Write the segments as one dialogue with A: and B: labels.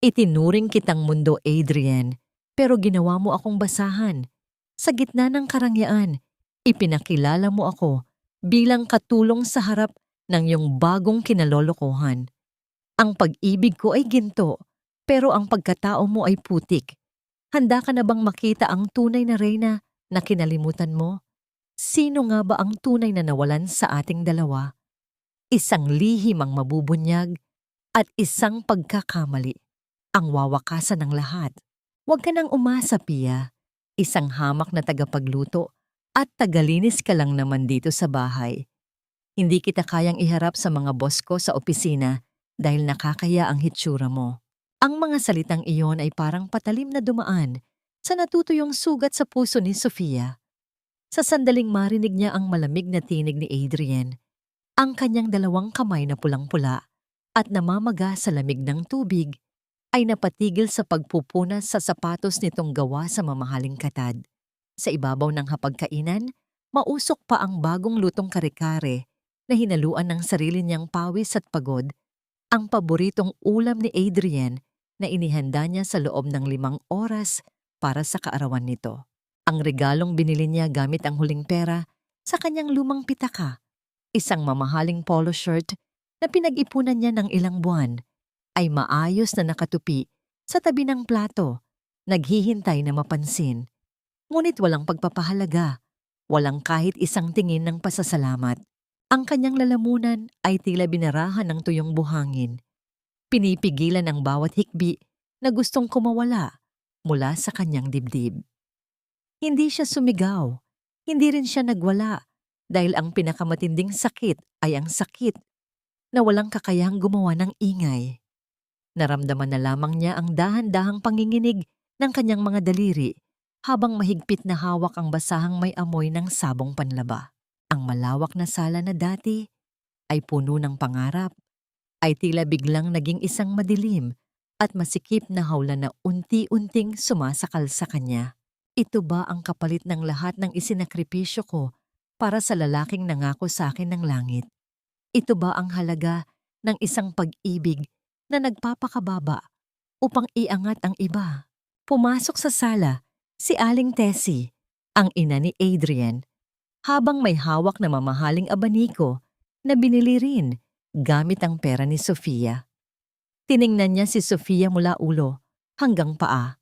A: Itinuring kitang mundo, Adrian, pero ginawa mo akong basahan. Sa gitna ng karangyaan, ipinakilala mo ako bilang katulong sa harap ng iyong bagong kinalolokohan. Ang pag-ibig ko ay ginto, pero ang pagkatao mo ay putik. Handa ka na bang makita ang tunay na reyna na kinalimutan mo? Sino nga ba ang tunay na nawalan sa ating dalawa? Isang lihim ang mabubunyag at isang pagkakamali ang wawakasan ng lahat. Huwag ka nang umasa, Pia. Isang hamak na tagapagluto at tagalinis ka lang naman dito sa bahay. Hindi kita kayang iharap sa mga boss ko sa opisina dahil nakakaya ang hitsura mo. Ang mga salitang iyon ay parang patalim na dumaan sa natutuyong sugat sa puso ni Sofia. Sa sandaling marinig niya ang malamig na tinig ni Adrian, ang kanyang dalawang kamay na pulang-pula at namamaga sa lamig ng tubig ay napatigil sa pagpupunas sa sapatos nitong gawa sa mamahaling katad. Sa ibabaw ng hapagkainan, mausok pa ang bagong lutong kare-kare na hinaluan ng sarili niyang pawis at pagod, ang paboritong ulam ni Adrian na inihanda niya sa loob ng 5 oras para sa kaarawan nito. Ang regalong binili niya gamit ang huling pera sa kanyang lumang pitaka, isang mamahaling polo shirt na pinag-ipunan niya ng ilang buwan, ay maayos na nakatupi sa tabi ng plato, naghihintay na mapansin. Ngunit walang pagpapahalaga, walang kahit isang tingin ng pasasalamat. Ang kanyang lalamunan ay tila binarahan ng tuyong buhangin. Pinipigilan ang bawat hikbi na gustong kumawala mula sa kanyang dibdib. Hindi siya sumigaw, hindi rin siya nagwala dahil ang pinakamatinding sakit ay ang sakit na walang kakayahang gumawa ng ingay. Naramdaman na lamang niya ang dahan-dahang panginginig ng kanyang mga daliri habang mahigpit na hawak ang basahang may amoy ng sabong panlaba. Ang malawak na sala na dati ay puno ng pangarap, ay tila biglang naging isang madilim at masikip na hawla na unti-unting sumasakal sa kanya. Ito ba ang kapalit ng lahat ng isinakripisyo ko para sa lalaking nangako sa akin ng langit? Ito ba ang halaga ng isang pag-ibig na nagpapakababa upang iangat ang iba? Pumasok sa sala si Aling Tessie, ang ina ni Adrian, habang may hawak na mamahaling abaniko na binili rin gamit ang pera ni Sofia. Tiningnan niya si Sofia mula ulo hanggang paa,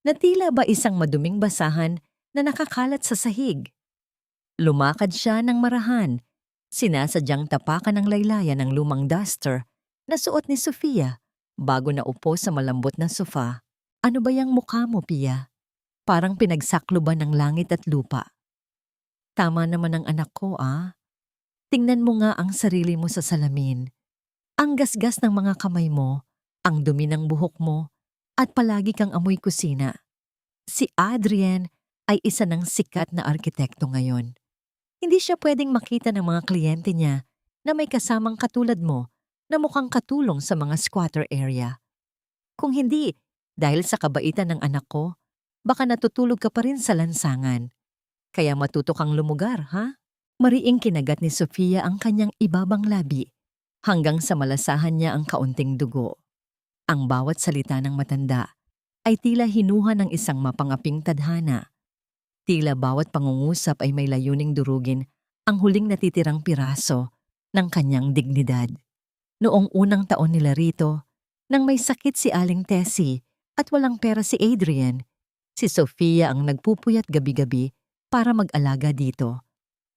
A: na tila ba isang maduming basahan na nakakalat sa sahig. Lumakad siya ng marahan, sinasadyang tapakan ng laylayan ng lumang duster na suot ni Sofia bago naupo sa malambot na sofa. Ano ba yang mukha mo, Pia? Parang pinagsakloban ng langit at lupa. Tama naman ang anak ko, ah. Tingnan mo nga ang sarili mo sa salamin. Ang gasgas ng mga kamay mo, ang dumi ng buhok mo, at palagi kang amoy kusina. Si Adrian ay isa ng sikat na arkitekto ngayon. Hindi siya pwedeng makita ng mga kliyente niya na may kasamang katulad mo na mukhang katulong sa mga squatter area. Kung hindi, dahil sa kabaitan ng anak ko, baka natutulog ka pa rin sa lansangan. Kaya matuto kang lumugar, ha? Mariing kinagat ni Sofia ang kanyang ibabang labi hanggang sa malasahan niya ang kaunting dugo. Ang bawat salita ng matanda ay tila hinuha ng isang mapangaping tadhana. Tila bawat pangungusap ay may layuning durugin ang huling natitirang piraso ng kanyang dignidad. Noong unang taon nila rito, nang may sakit si Aling Tessie at walang pera si Adrian, si Sofia ang nagpupuyat gabi-gabi para mag-alaga dito.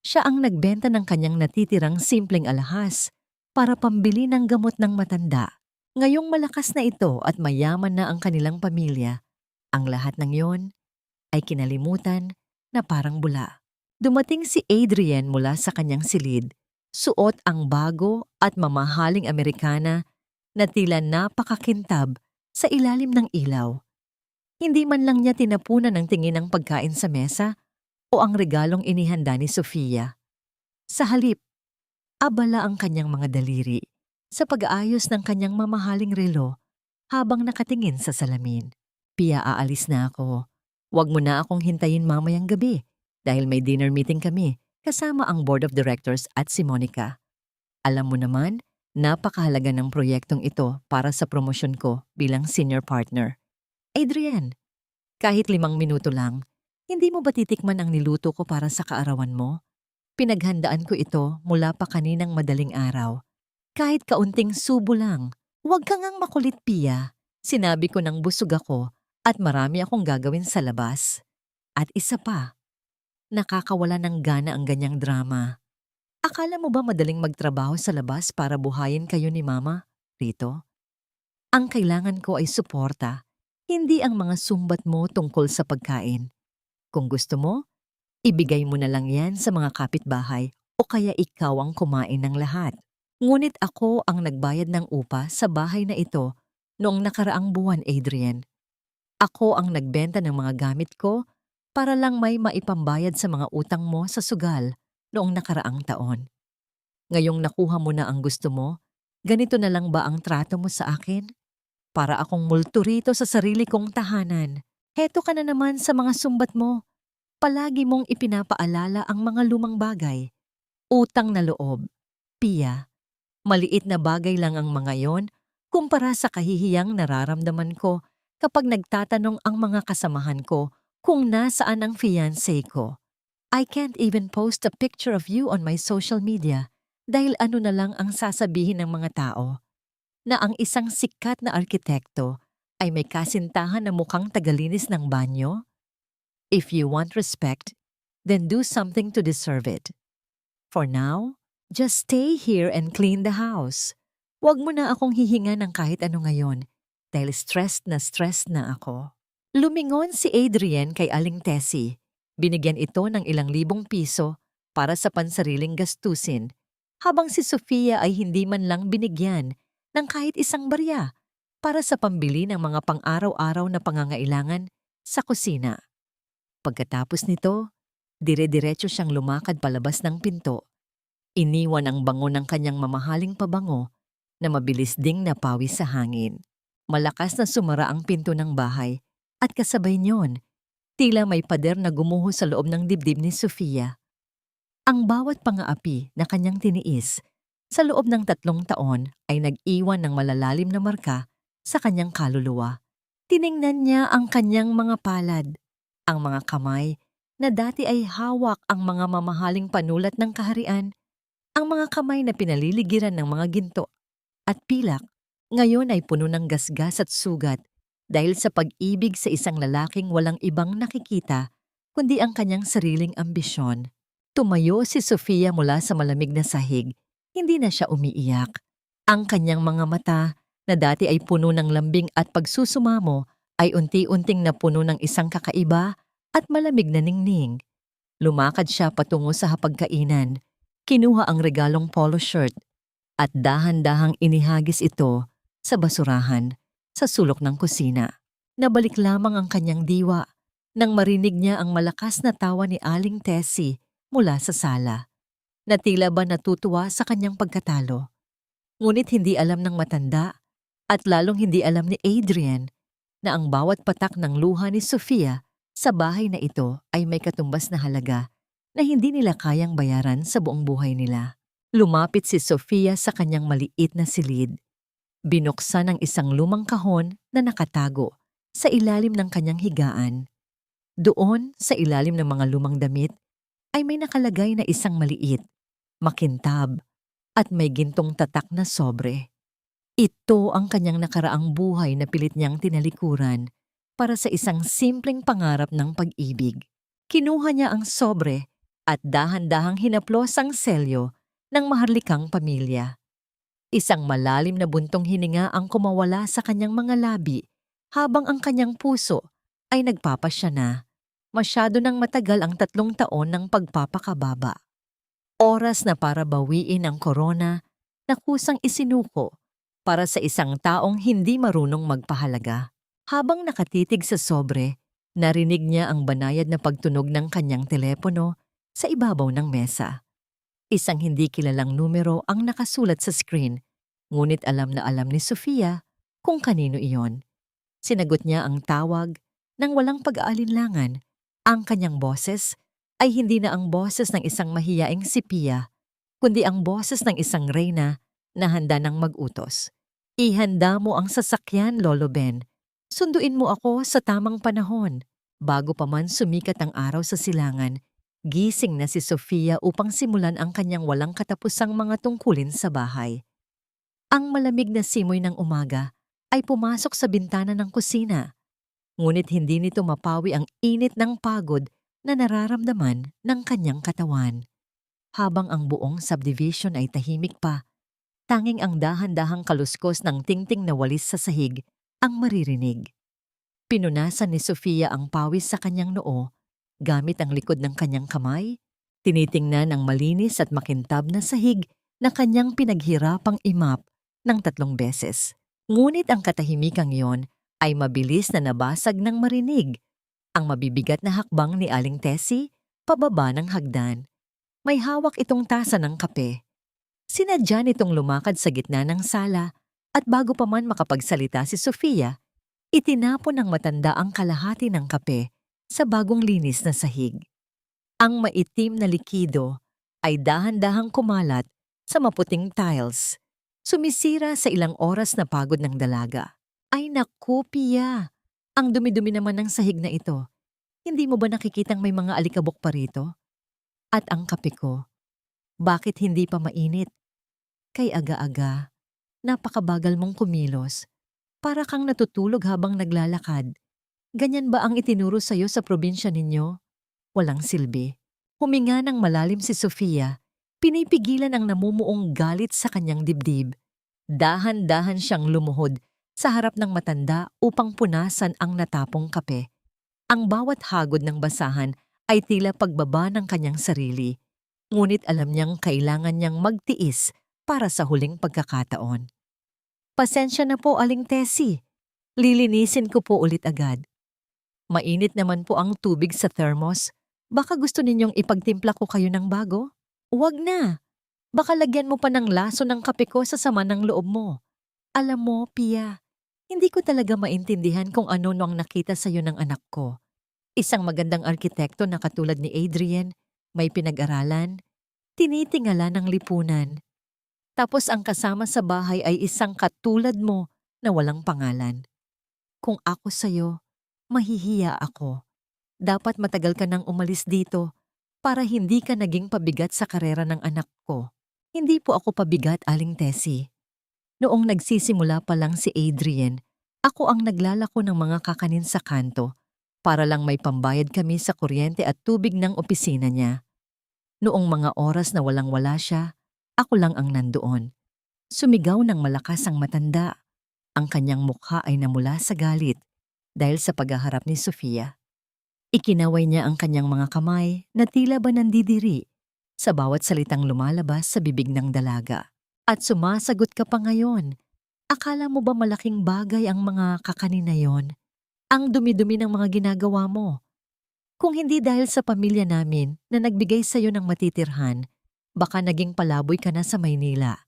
A: Siya ang nagbenta ng kanyang natitirang simpleng alahas para pambili ng gamot ng matanda. Ngayong malakas na ito at mayaman na ang kanilang pamilya, ang lahat ng yon ay kinalimutan na parang bula. Dumating si Adrian mula sa kanyang silid, suot ang bago at mamahaling Amerikana na tila napakakintab sa ilalim ng ilaw. Hindi man lang niya tinapunan ng tingin ng pagkain sa mesa o ang regalong inihanda ni Sofia. Sa halip, abala ang kanyang mga daliri sa pag-aayos ng kanyang mamahaling relo habang nakatingin sa salamin. Pia, aalis na ako. Huwag mo na akong hintayin mamayang gabi dahil may dinner meeting kami kasama ang board of directors at si Monica. Alam mo naman Napakahalaga ng proyektong ito para sa promosyon ko bilang senior partner. Adrian, kahit 5 minuto lang, hindi mo ba titikman ang niluto ko para sa kaarawan mo? Pinaghandaan ko ito mula pa kaninang madaling araw. Kahit kaunting subo lang. Huwag kang ngang makulit, Pia. Sinabi ko nang busog ako at marami akong gagawin sa labas. At isa pa, nakakawala ng gana ang ganyang drama. Akala mo ba madaling magtrabaho sa labas para buhayin kayo ni Mama, Rito? Ang kailangan ko ay suporta, hindi ang mga sumbat mo tungkol sa pagkain. Kung gusto mo, ibigay mo na lang yan sa mga kapitbahay o kaya ikaw ang kumain ng lahat. Ngunit ako ang nagbayad ng upa sa bahay na ito noong nakaraang buwan, Adrian. Ako ang nagbenta ng mga gamit ko para lang may maipambayad sa mga utang mo sa sugal noong nakaraang taon. Ngayong nakuha mo na ang gusto mo, ganito na lang ba ang trato mo sa akin? Para akong multo rito sa sarili kong tahanan. Heto ka na naman sa mga sumbat mo. Palagi mong ipinapaalala ang mga lumang bagay. Utang na loob. Pia, maliit na bagay lang ang mga yon kumpara sa kahihiyang nararamdaman ko kapag nagtatanong ang mga kasamahan ko kung nasaan ang fiancé ko. I can't even post a picture of you on my social media dahil ano na lang ang sasabihin ng mga tao. Na ang isang sikat na arkitekto ay may kasintahan na mukhang tagalinis ng banyo? If you want respect, then do something to deserve it. For now, just stay here and clean the house. Huwag mo na akong hihinga ng kahit ano ngayon dahil stressed na ako. Lumingon si Adrian kay Aling Tessie. Binigyan ito ng ilang libong piso para sa pansariling gastusin, habang si Sofia ay hindi man lang binigyan ng kahit isang barya para sa pambili ng mga pang-araw-araw na pangangailangan sa kusina. Pagkatapos nito, dire-diretso siyang lumakad palabas ng pinto. Iniwan ang bango ng kanyang mamahaling pabango na mabilis ding napawi sa hangin. Malakas na sumara ang pinto ng bahay at kasabay niyon, tila may pader na gumuho sa loob ng dibdib ni Sofia. Ang bawat pangaapi na kanyang tiniis sa loob ng 3 taon ay nag-iwan ng malalalim na marka sa kanyang kaluluwa. Tiningnan niya ang kanyang mga palad, ang mga kamay na dati ay hawak ang mga mamahaling panulat ng kaharian, ang mga kamay na pinaliligiran ng mga ginto at pilak, ngayon ay puno ng gasgas at sugat dahil sa pag-ibig sa isang lalaking walang ibang nakikita kundi ang kanyang sariling ambisyon. Tumayo si Sofia mula sa malamig na sahig. Hindi na siya umiiyak. Ang kanyang mga mata na dati ay puno ng lambing at pagsusumamo ay unti-unting napuno ng isang kakaiba at malamig na ningning. Lumakad siya patungo sa hapagkainan, kinuha ang regalong polo shirt at dahan-dahang inihagis ito sa basurahan sa sulok ng kusina. Nabalik lamang ang kanyang diwa nang marinig niya ang malakas na tawa ni Aling Tessie mula sa sala, na tila ba natutuwa sa kanyang pagkatalo. Ngunit hindi alam ng matanda at lalong hindi alam ni Adrian na ang bawat patak ng luha ni Sofia sa bahay na ito ay may katumbas na halaga na hindi nila kayang bayaran sa buong buhay nila. Lumapit si Sofia sa kanyang maliit na silid. Binuksan ang isang lumang kahon na nakatago sa ilalim ng kanyang higaan. Doon, sa ilalim ng mga lumang damit, ay may nakalagay na isang maliit, makintab, at may gintong tatak na sobre. Ito ang kanyang nakaraang buhay na pilit niyang tinalikuran para sa isang simpleng pangarap ng pag-ibig. Kinuha niya ang sobre at dahan-dahang hinaplos ang selyo ng maharlikang pamilya. Isang malalim na buntong hininga ang kumawala sa kanyang mga labi habang ang kanyang puso ay nagpapasya na. Masyado nang matagal ang 3 taon ng pagpapakababa. Oras na para bawiin ang korona na kusang isinuko para sa isang taong hindi marunong magpahalaga. Habang nakatitig sa sobre, narinig niya ang banayad na pagtunog ng kanyang telepono sa ibabaw ng mesa. Isang hindi kilalang numero ang nakasulat sa screen, ngunit alam na alam ni Sofia kung kanino iyon. Sinagot niya ang tawag nang walang pag-aalinlangan. Ang kanyang boses ay hindi na ang boses ng isang mahiyaing si Pia, kundi ang boses ng isang reyna na handa ng mag-utos. Ihanda mo ang sasakyan, Lolo Ben. Sunduin mo ako sa tamang panahon. Bago pa man sumikat ang araw sa silangan, gising na si Sofia upang simulan ang kanyang walang katapusang mga tungkulin sa bahay. Ang malamig na simoy ng umaga ay pumasok sa bintana ng kusina. Ngunit hindi nito mapawi ang init ng pagod na nararamdaman ng kanyang katawan. Habang ang buong subdivision ay tahimik pa, tanging ang dahan-dahang kaluskos ng tingting na walis sa sahig ang maririnig. Pinunasan ni Sofia ang pawis sa kanyang noo gamit ang likod ng kanyang kamay, tinitingnan ang malinis at makintab na sahig na kanyang pinaghirapang imap ng 3 beses. Ngunit ang katahimikang yon ay mabilis na nabasag ng marinig ang mabibigat na hakbang ni Aling Tessie pababa ng hagdan. May hawak itong tasa ng kape. Sinadya nitong lumakad sa gitna ng sala at bago pa man makapagsalita si Sofia, itinapon ng matanda ang kalahati ng kape sa bagong linis na sahig. Ang maitim na likido ay dahan-dahang kumalat sa maputing tiles, sumisira sa ilang oras na pagod ng dalaga. Ay naku, Pia! Ang dumi-dumi naman ng sahig na ito. Hindi mo ba nakikitang may mga alikabok pa rito? At ang kape ko, bakit hindi pa mainit? Kay aga-aga, napakabagal mong kumilos. Para kang natutulog habang naglalakad. Ganyan ba ang itinuro sa'yo sa probinsya ninyo? Walang silbi. Huminga ng malalim si Sofia, pinipigilan ang namumuong galit sa kanyang dibdib. Dahan-dahan siyang lumuhod sa harap ng matanda upang punasan ang natapong kape. Ang bawat hagod ng basahan ay tila pagbaba ng kanyang sarili. Ngunit alam niyang kailangan niyang magtiis para sa huling pagkakataon. Pasensya na po, Aling Tessie. Lilinisin ko po ulit agad. Mainit naman po ang tubig sa thermos. Baka gusto ninyong ipagtimpla ko kayo ng bago? Huwag na. Baka lagyan mo pa ng laso ng kape ko sa sama ng loob mo. Alam mo, Pia, hindi ko talaga maintindihan kung ano ang nakita sa'yo ng anak ko. Isang magandang arkitekto na katulad ni Adrian, may pinag-aralan, tinitingala ng lipunan. Tapos ang kasama sa bahay ay isang katulad mo na walang pangalan. Kung ako sa'yo, mahihiya ako. Dapat matagal ka nang umalis dito para hindi ka naging pabigat sa karera ng anak ko. Hindi po ako pabigat, Aling Tessie. Noong nagsisimula pa lang si Adrian, ako ang naglalako ng mga kakanin sa kanto para lang may pambayad kami sa kuryente at tubig ng opisina niya. Noong mga oras na walang-wala siya, ako lang ang nandoon. Sumigaw ng malakas ang matanda. Ang kanyang mukha ay namula sa galit dahil sa paghaharap ni Sofia. Ikinaway niya ang kanyang mga kamay na tila ba nandidiri sa bawat salitang lumalabas sa bibig ng dalaga. At sumasagot ka pa ngayon. Akala mo ba malaking bagay ang mga kakanin na yon? Ang dumi-dumi ng mga ginagawa mo. Kung hindi dahil sa pamilya namin na nagbigay sa iyo ng matitirhan, baka naging palaboy ka na sa Maynila.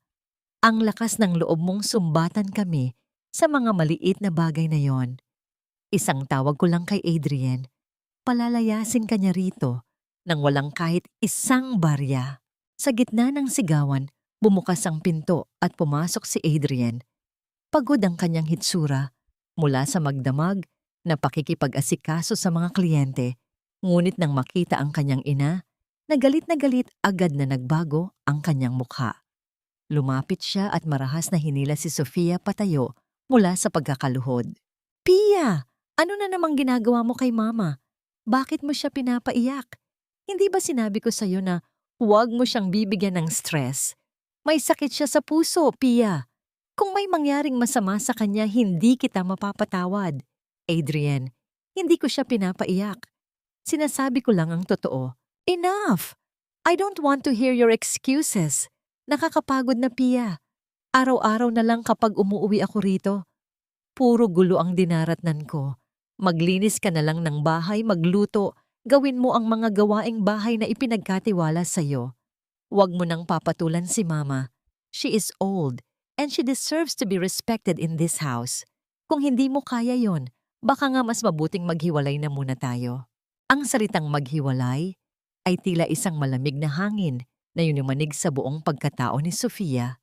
A: Ang lakas ng loob mong sumbatan kami sa mga maliit na bagay na yon. Isang tawag ko lang kay Adrian, palalayasin ka niya rito nang walang kahit isang barya. Sa gitna ng sigawan, bumukas ang pinto at pumasok si Adrian. Pagod ang kanyang hitsura mula sa magdamag na pakikipag-asikaso sa mga kliyente. Ngunit nang makita ang kanyang ina, na galit agad na nagbago ang kanyang mukha. Lumapit siya at marahas na hinila si Sofia patayo mula sa pagkakaluhod. Pia! Ano na namang ginagawa mo kay Mama? Bakit mo siya pinapaiyak? Hindi ba sinabi ko sa'yo na huwag mo siyang bibigyan ng stress? May sakit siya sa puso, Pia. Kung may mangyaring masama sa kanya, hindi kita mapapatawad. Adrian, hindi ko siya pinapaiyak. Sinasabi ko lang ang totoo. Enough! I don't want to hear your excuses. Nakakapagod na, Pia. Araw-araw na lang kapag umuwi ako rito. Puro gulo ang dinaratnan ko. Maglinis ka na lang ng bahay, magluto. Gawin mo ang mga gawaing bahay na ipinagkatiwala sa'yo. Huwag mo nang papatulan si Mama. She is old and she deserves to be respected in this house. Kung hindi mo kaya yon, baka nga mas mabuting maghiwalay na muna tayo. Ang salitang maghiwalay ay tila isang malamig na hangin na yumanig sa buong pagkatao ni Sofia.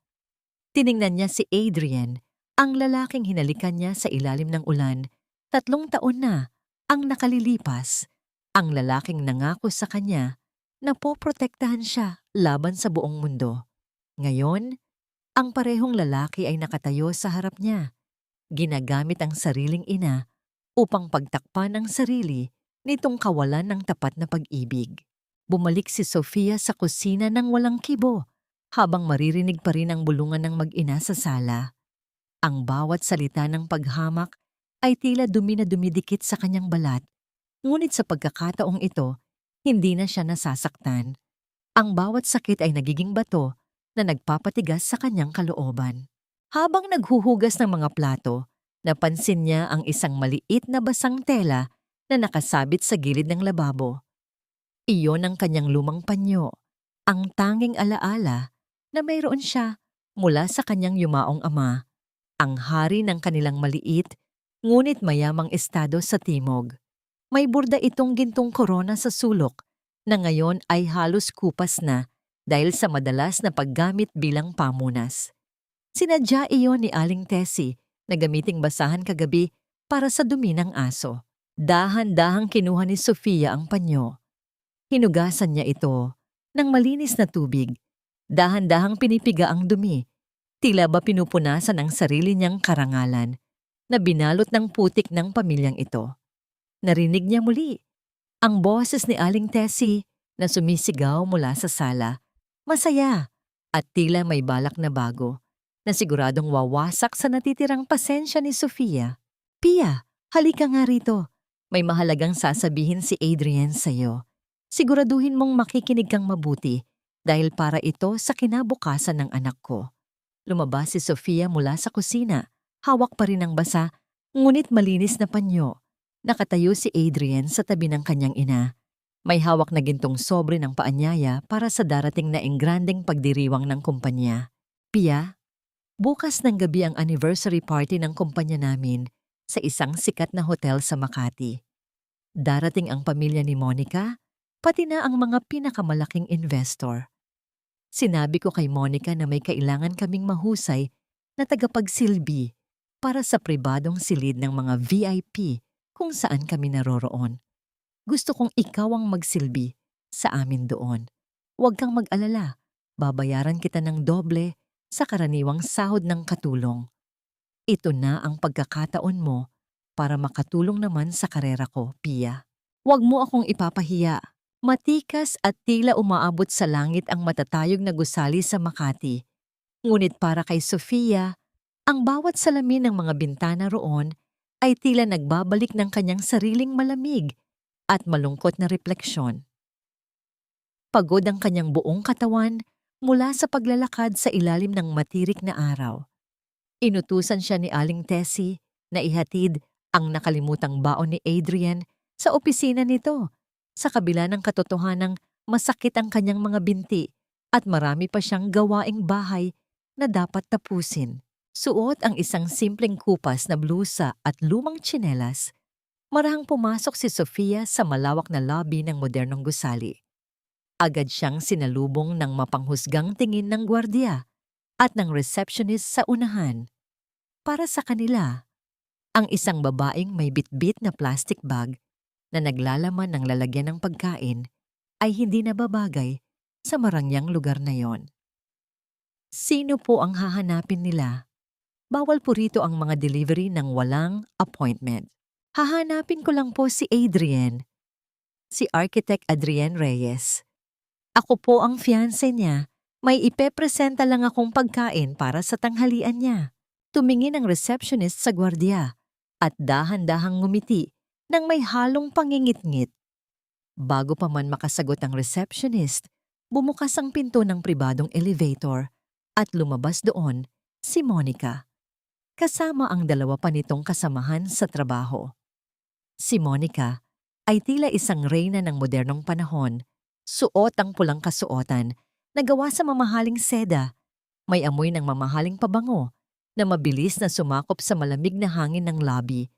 A: Tiningnan niya si Adrian, ang lalaking hinalikan niya sa ilalim ng ulan. 3 taon na ang nakalilipas. Ang lalaking nangako sa kanya na poprotektahan siya laban sa buong mundo. Ngayon, ang parehong lalaki ay nakatayo sa harap niya. Ginagamit ang sariling ina upang pagtakpan ang sarili nitong kawalan ng tapat na pag-ibig. Bumalik si Sofia sa kusina ng walang kibo habang maririnig pa rin ang bulungan ng mag-ina sa sala. Ang bawat salita ng paghamak ay tila dumi na dumidikit sa kanyang balat. Ngunit sa pagkakataong ito, hindi na siya nasasaktan. Ang bawat sakit ay nagiging bato na nagpapatigas sa kanyang kalooban. Habang naghuhugas ng mga plato, napansin niya ang isang maliit na basang tela na nakasabit sa gilid ng lababo. Iyon ang kanyang lumang panyo, ang tanging alaala na mayroon siya mula sa kanyang yumaong ama, ang hari ng kanilang maliit ngunit mayamang estado sa timog. May burda itong gintong korona sa sulok na ngayon ay halos kupas na dahil sa madalas na paggamit bilang pamunas. Sinadya iyon ni Aling Tessie na gamiting basahan kagabi para sa dumi ng aso. Dahan-dahang kinuha ni Sofia ang panyo. Hinugasan niya ito ng malinis na tubig. Dahan-dahang pinipiga ang dumi. Tila ba pinupunasan ang sarili niyang karangalan na binalot ng putik ng pamilyang ito. Narinig niya muli ang boses ni Aling Tessie na sumisigaw mula sa sala. Masaya at tila may balak na bago na siguradong wawasak sa natitirang pasensya ni Sofia. Pia, halika nga rito. May mahalagang sasabihin si Adrian sa'yo. Siguraduhin mong makikinig kang mabuti dahil para ito sa kinabukasan ng anak ko. Lumabas si Sofia mula sa kusina. Hawak pa rin ang basa, ngunit malinis na panyo. Nakatayo si Adrian sa tabi ng kanyang ina. May hawak na gintong sobre ng paanyaya para sa darating na engrandeng pagdiriwang ng kumpanya. Pia, bukas ng gabi ang anniversary party ng kumpanya namin sa isang sikat na hotel sa Makati. Darating ang pamilya ni Monica, pati na ang mga pinakamalaking investor. Sinabi ko kay Monica na may kailangan kaming mahusay na tagapagsilbi para sa pribadong silid ng mga VIP kung saan kami naroroon. Gusto kong ikaw ang magsilbi sa amin doon. Huwag kang mag-alala, babayaran kita ng doble sa karaniwang sahod ng katulong. Ito na ang pagkakataon mo para makatulong naman sa karera ko, Pia. Huwag mo akong ipapahiya. Matikas at tila umaabot sa langit ang matatayog na gusali sa Makati. Ngunit para kay Sofia, ang bawat salamin ng mga bintana roon ay tila nagbabalik ng kanyang sariling malamig at malungkot na refleksyon. Pagod ang kanyang buong katawan mula sa paglalakad sa ilalim ng matirik na araw. Inutusan siya ni Aling Tessie na ihatid ang nakalimutang baon ni Adrian sa opisina nito. Sa kabila ng katotohanang masakit ang kanyang mga binti at marami pa siyang gawaing bahay na dapat tapusin. Suot ang isang simpleng kupas na blusa at lumang tsinelas. Marahang pumasok si Sofia sa malawak na lobby ng modernong gusali. Agad siyang sinalubong ng mapanghusgang tingin ng gwardiya at ng receptionist sa unahan. Para sa kanila, ang isang babaeng may bitbit na plastic bag na naglalaman ng lalagyan ng pagkain ay hindi nababagay sa marangyang lugar na yon. Sino po ang hahanapin nila? Bawal po rito ang mga delivery ng walang appointment. Hahanapin ko lang po si Adrian, si Architect Adrian Reyes. Ako po ang fiancé niya. May ipepresenta lang akong pagkain para sa tanghalian niya. Tumingin ang receptionist sa gwardiya at dahan-dahang ngumiti nang may halong pangingit-ngit. Bago pa man makasagot ang receptionist, bumukas ang pinto ng pribadong elevator at lumabas doon si Monica. Kasama ang 2 pa nitong kasamahan sa trabaho. Si Monica ay tila isang reyna ng modernong panahon. Suot ang pulang kasuotan na gawa sa mamahaling seda. May amoy ng mamahaling pabango na mabilis na sumakop sa malamig na hangin ng lobby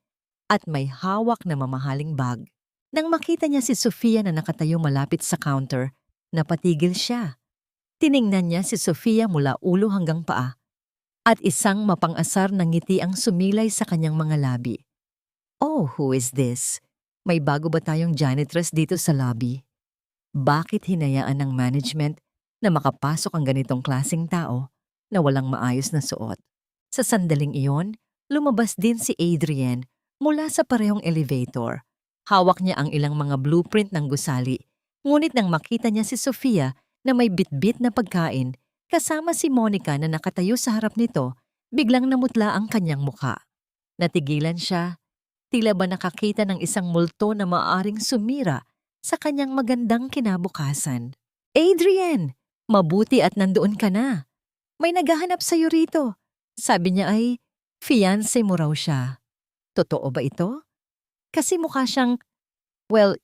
A: at may hawak na mamahaling bag. Nang makita niya si Sofia na nakatayo malapit sa counter, napatigil siya. Tiningnan niya si Sofia mula ulo hanggang paa. at isang mapang-asar na ngiti ang sumilay sa kanyang mga labi. Oh, who is this? May bago ba tayong janitress dito sa lobby? Bakit hinayaan ng management na makapasok ang ganitong klaseng tao na walang maayos na suot? Sa sandaling iyon, lumabas din si Adrian mula sa parehong elevator. Hawak niya ang ilang mga blueprint ng gusali. Ngunit nang makita niya si Sofia na may bitbit na pagkain kasama si Monica na nakatayo sa harap nito, biglang namutla ang kanyang muka. Natigilan siya, tila ba nakakita ng isang multo na maaaring sumira sa kanyang magandang kinabukasan. Adrian! Mabuti at nandoon ka na. May naghahanap sa'yo rito. Sabi niya ay, fiancé mo raw siya. Totoo ba ito? Kasi mukha siyang, well,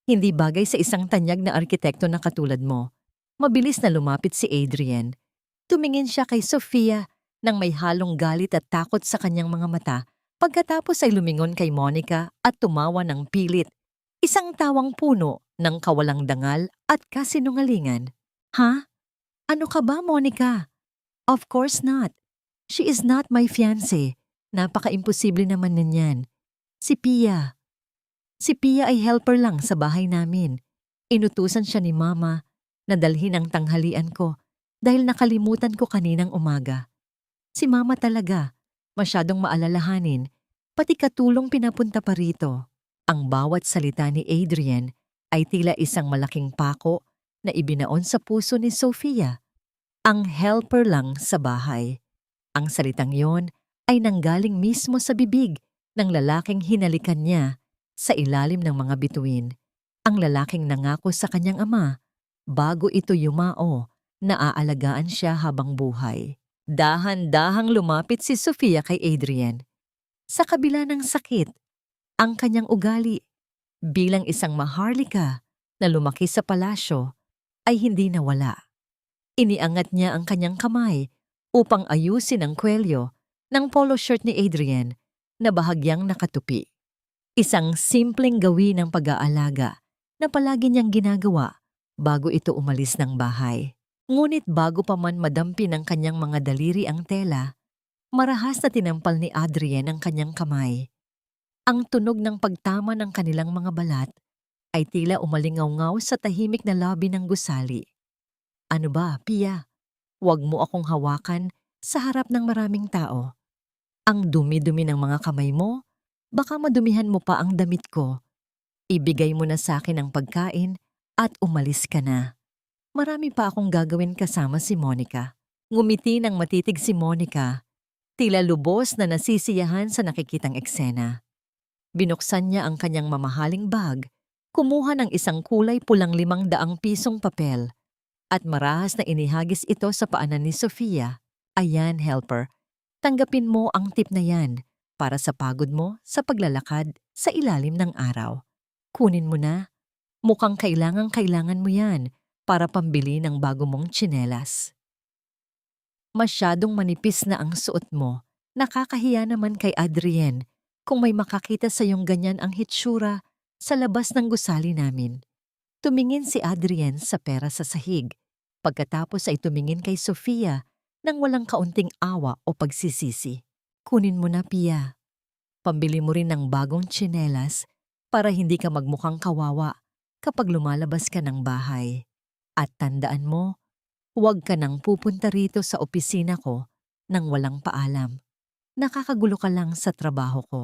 A: hindi bagay sa isang tanyag na arkitekto na katulad mo. Mabilis na lumapit si Adrian. Tumingin siya kay Sofia nang may halong galit at takot sa kanyang mga mata. Pagkatapos ay lumingon kay Monica at tumawa ng pilit. Isang tawang puno ng kawalang dangal at kasinungalingan. Ha? Ano ka ba, Monica? Of course not. She is not my fiancé. Napaka-imposible naman ninyan. Si Pia. Si Pia ay helper lang sa bahay namin. Inutusan siya ni Mama na dalhin ang tanghalian ko dahil nakalimutan ko kaninang umaga. Si Mama talaga, masyadong maalalahanin, pati katulong pinapunta pa rito. Ang bawat salita ni Adrian ay tila isang malaking pako na ibinaon sa puso ni Sofia. Ang helper lang sa bahay. Ang salitang yon ay nanggaling mismo sa bibig ng lalaking hinalikan niya sa ilalim ng mga bituin. Ang lalaking nangako sa kanyang ama bago ito yumao na aalagaan siya habang buhay. Dahan-dahang lumapit si Sofia kay Adrian. Sa kabila ng sakit, ang kanyang ugali bilang isang maharlika na lumaki sa palasyo ay hindi nawala. Iniangat niya ang kanyang kamay upang ayusin ang kwelyo ng polo shirt ni Adrian na bahagyang nakatupi. Isang simpleng gawin ng pag-aalaga na palagi niyang ginagawa bago ito umalis ng bahay. Ngunit bago pa man madampi ng kanyang mga daliri ang tela, marahas na tinampal ni Adrian ang kanyang kamay. Ang tunog ng pagtama ng kanilang mga balat ay tila umalingaw-ngaw sa tahimik na lobby ng gusali. Ano ba, Pia? Huwag mo akong hawakan sa harap ng maraming tao. Ang dumi-dumi ng mga kamay mo, baka madumihan mo pa ang damit ko. Ibigay mo na sa akin ang pagkain at umalis ka na. Marami pa akong gagawin kasama si Monica. Ngumiti ng matitig si Monica, tila lubos na nasisiyahan sa nakikitang eksena. Binuksan niya ang kanyang mamahaling bag, kumuha ng isang kulay pulang 500 pisong papel, at marahas na inihagis ito sa paanan ni Sofia. Ayan, helper, tanggapin mo ang tip na yan para sa pagod mo sa paglalakad sa ilalim ng araw. Kunin mo na. Mukhang kailangan mo yan para pambili ng bago mong tsinelas. Masyadong manipis na ang suot mo. Nakakahiya naman kay Adrian kung may makakita sa iyong ganyan ang hitsura sa labas ng gusali namin. Tumingin si Adrian sa pera sa sahig. Pagkatapos ay tumingin kay Sofia nang walang kaunting awa o pagsisisi. Kunin mo na, Pia. Pambili mo rin ng bagong tsinelas para hindi ka magmukhang kawawa kapag lumalabas ka ng bahay. At tandaan mo, huwag ka nang pupunta rito sa opisina ko nang walang paalam. Nakakagulo ka lang sa trabaho ko.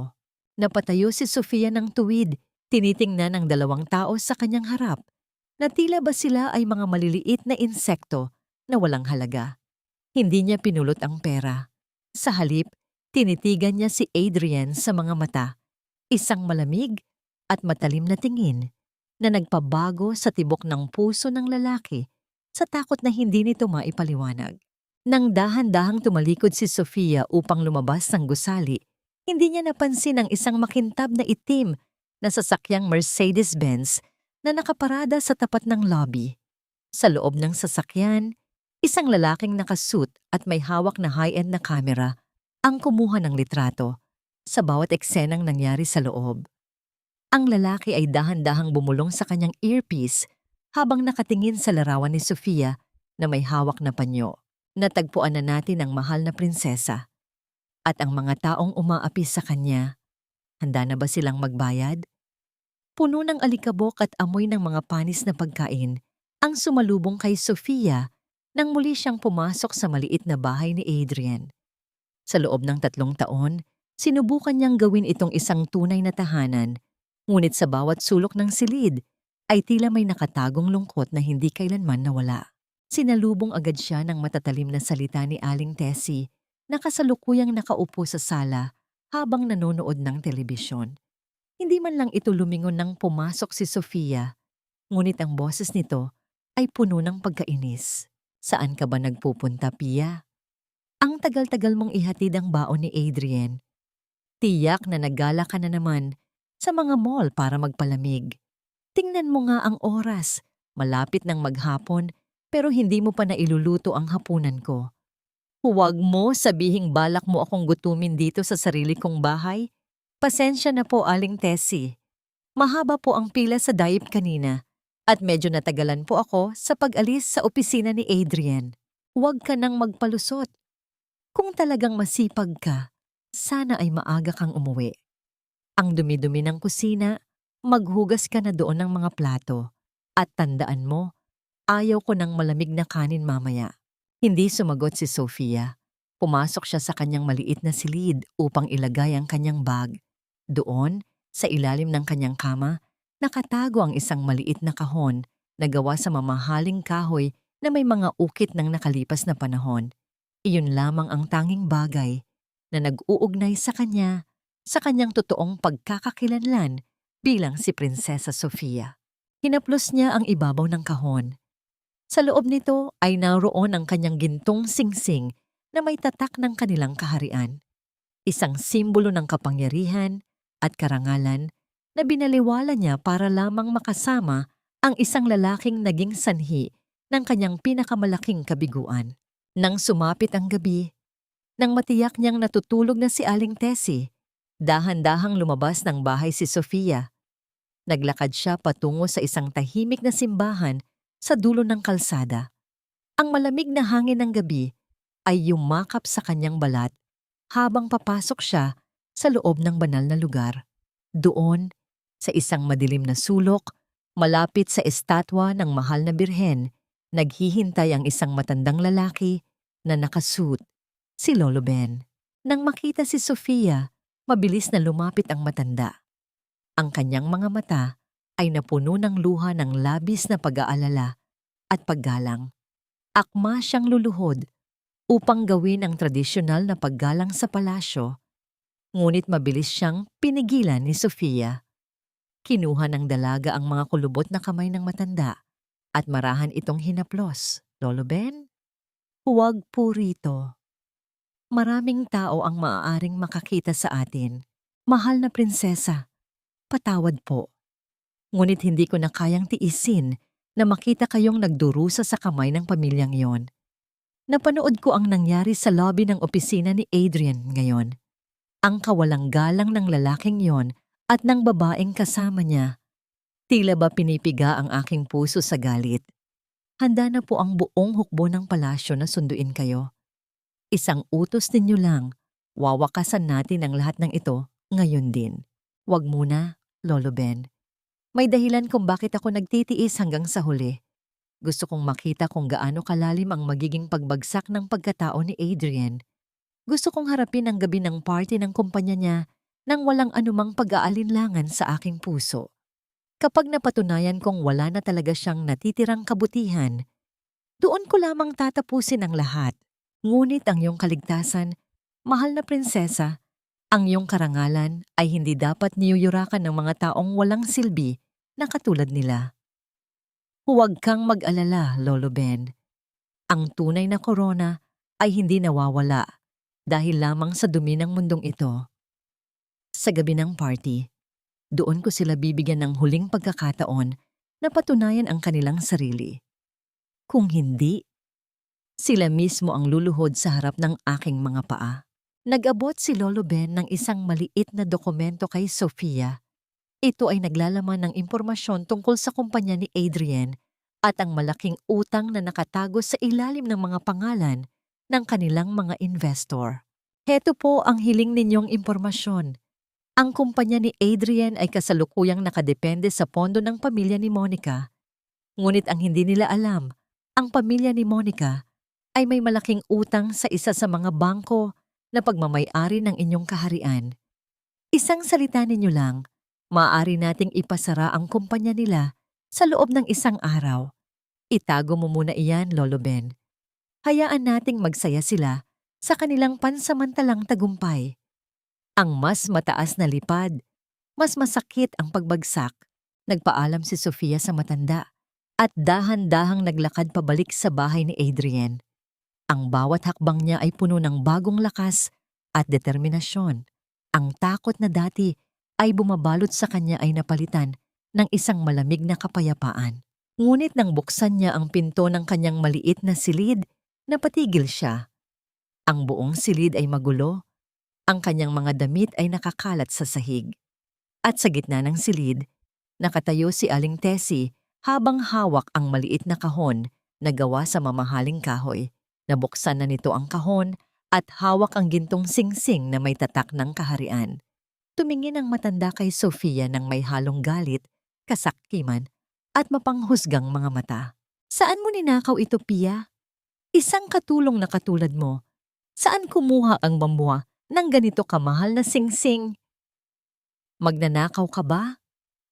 A: Napatayo si Sofia ng tuwid, tinitingnan ng 2 tao sa kanyang harap, na tila ba sila ay mga maliliit na insekto na walang halaga. Hindi niya pinulot ang pera. Sa halip, tinitigan niya si Adrian sa mga mata, isang malamig at matalim na tingin na nagpabago sa tibok ng puso ng lalaki sa takot na hindi nito maipaliwanag. Nang dahan-dahang tumalikod si Sofia upang lumabas ng gusali, hindi niya napansin ang isang makintab na itim na sasakyang Mercedes-Benz na nakaparada sa tapat ng lobby. Sa loob ng sasakyan, isang lalaking nakasuit at may hawak na high-end na kamera ang kumuha ng litrato sa bawat eksenang nangyari sa loob. Ang lalaki ay dahan-dahang bumulong sa kanyang earpiece habang nakatingin sa larawan ni Sofia na may hawak na panyo. Natagpuan na natin ang mahal na prinsesa at ang mga taong umaapi sa kanya. Handa na ba silang magbayad? Puno ng alikabok at amoy ng mga panis na pagkain ang sumalubong kay Sofia nang muli siyang pumasok sa maliit na bahay ni Adrian. Sa loob ng 3 taon, sinubukan niyang gawin itong isang tunay na tahanan, ngunit sa bawat sulok ng silid ay tila may nakatagong lungkot na hindi kailanman nawala. Sinalubong agad siya ng matatalim na salita ni Aling Tessie na kasalukuyang nakaupo sa sala habang nanonood ng telebisyon. Hindi man lang ito lumingon nang pumasok si Sofia, ngunit ang boses nito ay puno ng pagkainis. Saan ka ba nagpupunta, Pia? Ang tagal-tagal mong ihatid ang baon ni Adrian. Tiyak na naggala ka na naman sa mga mall para magpalamig. Tingnan mo nga ang oras. Malapit ng maghapon pero hindi mo pa nailuluto ang hapunan ko. Huwag mo sabihing balak mo akong gutumin dito sa sarili kong bahay. Pasensya na po, Aling Tessie. Mahaba po ang pila sa dive kanina at medyo natagalan po ako sa pag-alis sa opisina ni Adrian. Huwag ka nang magpalusot. Kung talagang masipag ka, sana ay maaga kang umuwi. Ang dumi-dumi ng kusina, maghugas ka na doon ng mga plato. At tandaan mo, ayaw ko ng malamig na kanin mamaya. Hindi sumagot si Sofia. Pumasok siya sa kanyang maliit na silid upang ilagay ang kanyang bag. Doon, sa ilalim ng kanyang kama, nakatago ang isang maliit na kahon na gawa sa mamahaling kahoy na may mga ukit ng nakalipas na panahon. Iyon lamang ang tanging bagay na nag-uugnay sa kanya sa kanyang totoong pagkakakilanlan bilang si Prinsesa Sofia. Hinaplos niya ang ibabaw ng kahon. Sa loob nito ay naroon ang kanyang gintong singsing na may tatak ng kanilang kaharian. Isang simbolo ng kapangyarihan at karangalan na binaliwala niya para lamang makasama ang isang lalaking naging sanhi ng kanyang pinakamalaking kabiguan. Nang sumapit ang gabi, nang matiyak niyang natutulog na si Aling Tessie, dahan-dahang lumabas ng bahay si Sofia. Naglakad siya patungo sa isang tahimik na simbahan sa dulo ng kalsada. Ang malamig na hangin ng gabi ay yumakap sa kanyang balat habang papasok siya sa loob ng banal na lugar. Doon, sa isang madilim na sulok, malapit sa estatwa ng mahal na birhen, naghihintay ang isang matandang lalaki na nakasuit, si Lolo Ben. Nang makita si Sofia, mabilis na lumapit ang matanda. Ang kanyang mga mata ay napuno ng luha ng labis na pag-aalala at paggalang. Akma siyang luluhod upang gawin ang tradisyonal na paggalang sa palasyo, ngunit mabilis siyang pinigilan ni Sofia. Kinuha ng dalaga ang mga kulubot na kamay ng matanda at marahan itong hinaplos. Lolo Ben, huwag po rito. Maraming tao ang maaaring makakita sa atin. Mahal na prinsesa, patawad po. Ngunit hindi ko na kayang tiisin na makita kayong nagdurusa sa kamay ng pamilyang yon. Napanood ko ang nangyari sa lobby ng opisina ni Adrian ngayon. Ang kawalang galang ng lalaking yon at ng babaeng kasama niya. Tila ba pinipiga ang aking puso sa galit. Handa na po ang buong hukbo ng palasyo na sunduin kayo. Isang utos ninyo lang, wawakasan natin ang lahat ng ito ngayon din. Huwag muna, Lolo Ben. May dahilan kung bakit ako nagtitiis hanggang sa huli. Gusto kong makita kung gaano kalalim ang magiging pagbagsak ng pagkatao ni Adrian. Gusto kong harapin ang gabi ng party ng kumpanya niya nang walang anumang pag-aalinlangan sa aking puso. Kapag napatunayan kong wala na talaga siyang natitirang kabutihan, doon ko lamang tatapusin ang lahat. Ngunit ang iyong kaligtasan, mahal na prinsesa, ang iyong karangalan ay hindi dapat niyuyurakan ng mga taong walang silbi na katulad nila. Huwag kang mag-alala, Lolo Ben. Ang tunay na korona ay hindi nawawala dahil lamang sa dumi ng mundong ito. Sa gabi ng party, doon ko sila bibigyan ng huling pagkakataon na patunayan ang kanilang sarili. Kung hindi, sila mismo ang luluhod sa harap ng aking mga paa. Nag-abot si Lolo Ben ng isang maliit na dokumento kay Sofia. Ito ay naglalaman ng impormasyon tungkol sa kumpanya ni Adrian at ang malaking utang na nakatago sa ilalim ng mga pangalan ng kanilang mga investor. Heto po ang hiling ninyong impormasyon. Ang kumpanya ni Adrian ay kasalukuyang nakadepende sa pondo ng pamilya ni Monica. Ngunit ang hindi nila alam, ang pamilya ni Monica ay may malaking utang sa isa sa mga bangko na pagmamay-ari ng inyong kaharian. Isang salita ninyo lang, maaari nating ipasara ang kumpanya nila sa loob ng isang araw. Itago mo muna iyan, Lolo Ben. Hayaan nating magsaya sila sa kanilang pansamantalang tagumpay. Ang mas mataas na lipad, mas masakit ang pagbagsak. Nagpaalam si Sofia sa matanda at dahan-dahang naglakad pabalik sa bahay ni Adrian. Ang bawat hakbang niya ay puno ng bagong lakas at determinasyon. Ang takot na dati ay bumabalot sa kanya ay napalitan ng isang malamig na kapayapaan. Ngunit nang buksan niya ang pinto ng kanyang maliit na silid, napatigil siya. Ang buong silid ay magulo. Ang kanyang mga damit ay nakakalat sa sahig. At sa gitna ng silid, nakatayo si Aling Tessie habang hawak ang maliit na kahon na gawa sa mamahaling kahoy. Nabuksan na nito ang kahon at hawak ang gintong singsing na may tatak ng kaharian. Tumingin ang matanda kay Sofia ng may halong galit, kasakiman at mapanghusgang mga mata. Saan mo ninakaw ito, Pia? Isang katulong na katulad mo. Saan kumuha ang bambuha ng ganito kamahal na singsing? Magnanakaw ka ba?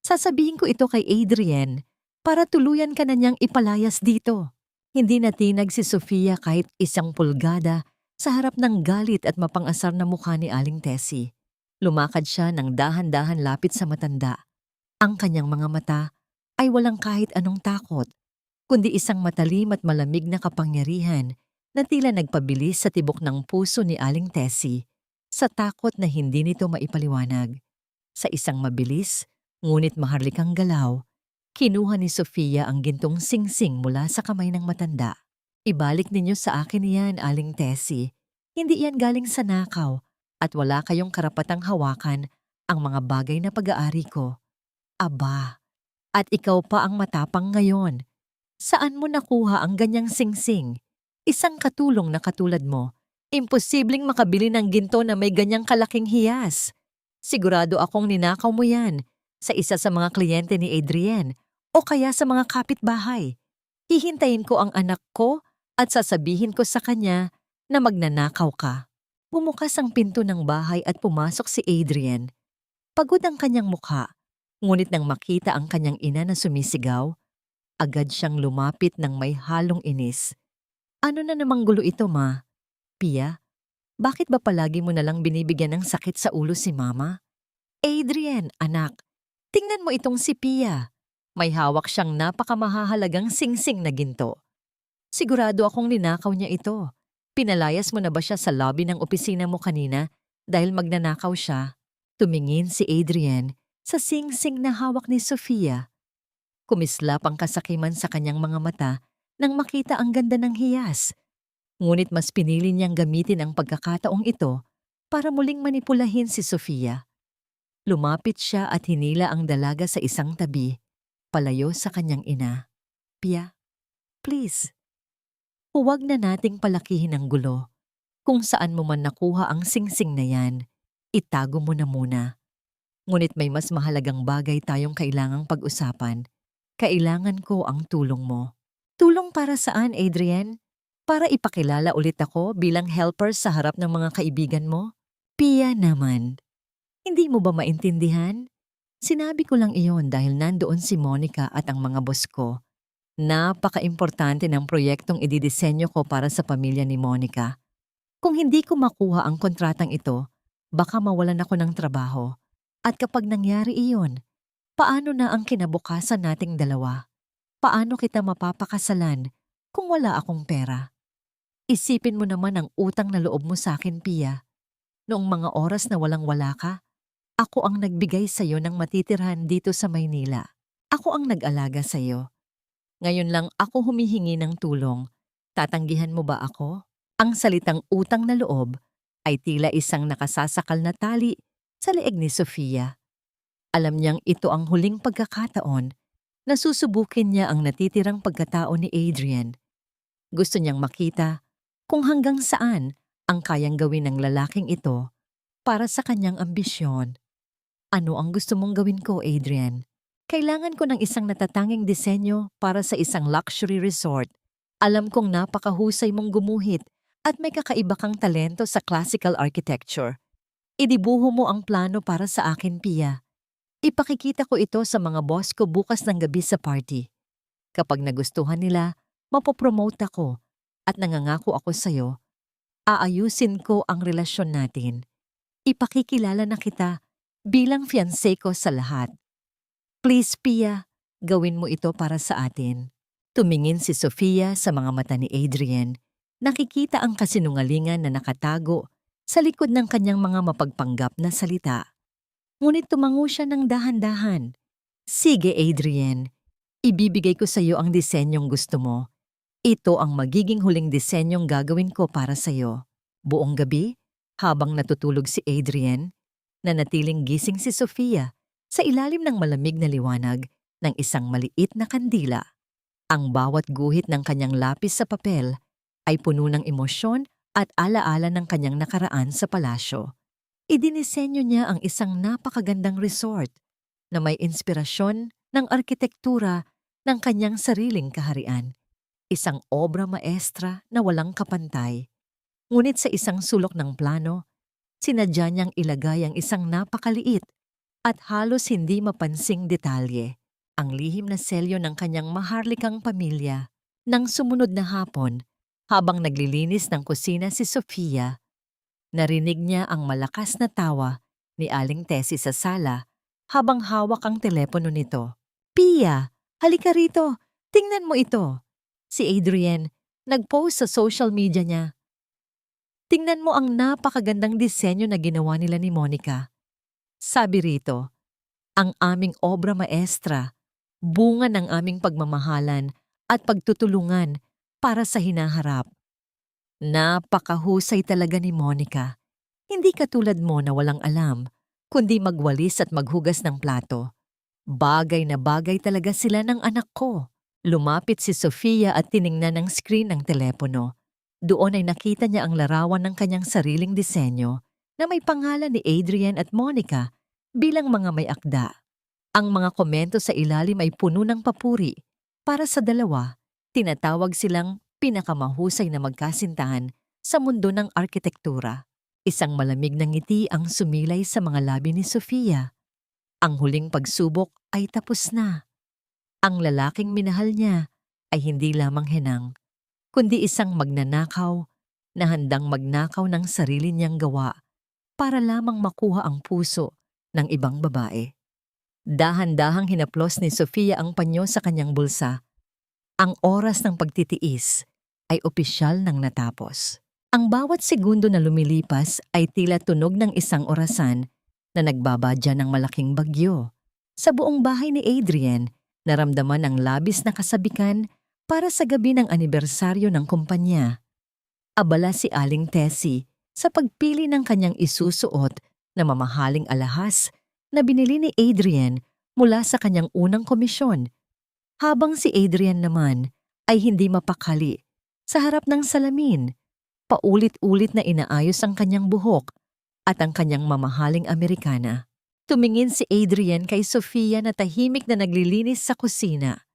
A: Sasabihin ko ito kay Adrian para tuluyan ka na niyang ipalayas dito. Hindi natinag si Sofia kahit isang pulgada sa harap ng galit at mapangasar na mukha ni Aling Tessie. Lumakad siya ng dahan-dahan lapit sa matanda. Ang kanyang mga mata ay walang kahit anong takot, kundi isang matalim at malamig na kapangyarihan na tila nagpabilis sa tibok ng puso ni Aling Tessie sa takot na hindi nito maipaliwanag. Sa isang mabilis, ngunit maharlikang galaw, kinuha ni Sofia ang gintong singsing mula sa kamay ng matanda. Ibalik ninyo sa akin yan, Aling Tessie. Hindi yan galing sa nakaw at wala kayong karapatang hawakan ang mga bagay na pag-aari ko. Aba, at ikaw pa ang matapang ngayon. Saan mo nakuha ang ganyang singsing? Isang katulong na katulad mo, imposibleng makabili ng ginto na may ganyang kalaking hiyas. Sigurado akong ninakaw mo yan sa isa sa mga kliyente ni Adrian o kaya sa mga kapitbahay. Hihintayin ko ang anak ko at sasabihin ko sa kanya na magnanakaw ka. Bumukas ang pinto ng bahay at pumasok si Adrian. Pagod ang kanyang mukha, ngunit nang makita ang kanyang ina na sumisigaw, agad siyang lumapit ng may halong inis. Ano na namang gulo ito, Ma? Pia, bakit ba palagi mo nalang binibigyan ng sakit sa ulo si Mama? Adrian, anak, tingnan mo itong si Pia. May hawak siyang napakamahahalagang singsing na ginto. Sigurado akong ninakaw niya ito. Pinalayas mo na ba siya sa lobby ng opisina mo kanina dahil magnanakaw siya? Tumingin si Adrian sa singsing na hawak ni Sofia. Kumislap ang kasakiman sa kanyang mga mata nang makita ang ganda ng hiyas. Ngunit mas pinili niyang gamitin ang pagkakataong ito para muling manipulahin si Sofia. Lumapit siya at hinila ang dalaga sa isang tabi, palayo sa kanyang ina. Pia, please, huwag na nating palakihin ang gulo. Kung saan mo man nakuha ang singsing na yan, itago mo na muna. Ngunit may mas mahalagang bagay tayong kailangang pag-usapan. Kailangan ko ang tulong mo. Tulong para saan, Adrian? Para ipakilala ulit ako bilang helper sa harap ng mga kaibigan mo? Pia naman. Hindi mo ba maintindihan? Sinabi ko lang iyon dahil nandoon si Monica at ang mga boss ko. Napaka-importante ng proyektong ididisenyo ko para sa pamilya ni Monica. Kung hindi ko makuha ang kontratang ito, baka mawalan ako ng trabaho. At kapag nangyari iyon, paano na ang kinabukasan nating dalawa? Paano kita mapapakasalan kung wala akong pera? Isipin mo naman ang utang na loob mo sa akin, Pia. Noong mga oras na walang-wala ka, ako ang nagbigay sa iyo ng matitirhan dito sa Maynila. Ako ang nag-alaga sa iyo. Ngayon lang ako humihingi ng tulong. Tatanggihan mo ba ako? Ang salitang utang na loob ay tila isang nakasasakal na tali sa leeg ni Sofia. Alam niyang ito ang huling pagkakataon na susubukin niya ang natitirang pagkatao ni Adrian. Gusto niyang makita kung hanggang saan ang kayang gawin ng lalaking ito para sa kanyang ambisyon. Ano ang gusto mong gawin ko, Adrian? Kailangan ko ng isang natatanging disenyo para sa isang luxury resort. Alam kong napakahusay mong gumuhit at may kakaiba kang talento sa classical architecture. Idibuho mo ang plano para sa akin, Pia. Ipakikita ko ito sa mga boss ko bukas ng gabi sa party. Kapag nagustuhan nila, mapopromote ako at nangangako ako sa'yo, aayusin ko ang relasyon natin. Ipakikilala na kita bilang fiancé ko sa lahat. Please, Pia, gawin mo ito para sa atin. Tumingin si Sofia sa mga mata ni Adrian. Nakikita ang kasinungalingan na nakatago sa likod ng kanyang mga mapagpanggap na salita. Ngunit tumango siya ng dahan-dahan. Sige, Adrian. Ibibigay ko sa iyo ang disenyong gusto mo. Ito ang magiging huling disenyong gagawin ko para sa iyo. Buong gabi, habang natutulog si Adrian, nanatiling gising si Sofia sa ilalim ng malamig na liwanag ng isang maliit na kandila. Ang bawat guhit ng kanyang lapis sa papel ay puno ng emosyon at alaala ng kanyang nakaraan sa palasyo. Idinisenyo niya ang isang napakagandang resort na may inspirasyon ng arkitektura ng kanyang sariling kaharian. Isang obra maestra na walang kapantay. Ngunit sa isang sulok ng plano, sinadya niyang ilagay ang isang napakaliit at halos hindi mapansing detalye, ang lihim na selyo ng kanyang maharlikang pamilya. Nang sumunod na hapon, habang naglilinis ng kusina si Sofia, narinig niya ang malakas na tawa ni Aling Tessie sa sala habang hawak ang telepono nito. Pia, halika rito, tingnan mo ito. Si Adrian, nag-post sa social media niya. Tingnan mo ang napakagandang disenyo na ginawa nila ni Monica. Sabi rito, ang aming obra maestra, bunga ng aming pagmamahalan at pagtutulungan para sa hinaharap. Napakahusay talaga ni Monica. Hindi katulad mo na walang alam, kundi magwalis at maghugas ng plato. Bagay na bagay talaga sila ng anak ko. Lumapit si Sofia at tiningnan ang screen ng telepono. Doon ay nakita niya ang larawan ng kanyang sariling disenyo na may pangalan ni Adrian at Monica bilang mga may akda. Ang mga komento sa ilalim ay puno ng papuri. Para sa dalawa, tinatawag silang pinakamahusay na magkasintahan sa mundo ng arkitektura. Isang malamig na ngiti ang sumilay sa mga labi ni Sofia. Ang huling pagsubok ay tapos na. Ang lalaking minahal niya ay hindi lamang henang, kundi isang magnanakaw na handang magnakaw ng sarili niyang gawa para lamang makuha ang puso ng ibang babae. Dahan-dahang hinaplos ni Sofia ang panyo sa kanyang bulsa. Ang oras ng pagtitiis ay opisyal nang natapos. Ang bawat segundo na lumilipas ay tila tunog ng isang orasan na nagbabadya ng malaking bagyo. Sa buong bahay ni Adrian, naramdaman ang labis na kasabikan para sa gabi ng anibersaryo ng kumpanya. Abala si Aling Tessie sa pagpili ng kanyang isusuot na mamahaling alahas na binili ni Adrian mula sa kanyang unang komisyon, habang si Adrian naman ay hindi mapakali sa harap ng salamin. Paulit-ulit na inaayos ang kanyang buhok at ang kanyang mamahaling Amerikana. Tumingin si Adrian kay Sofia na tahimik na naglilinis sa kusina.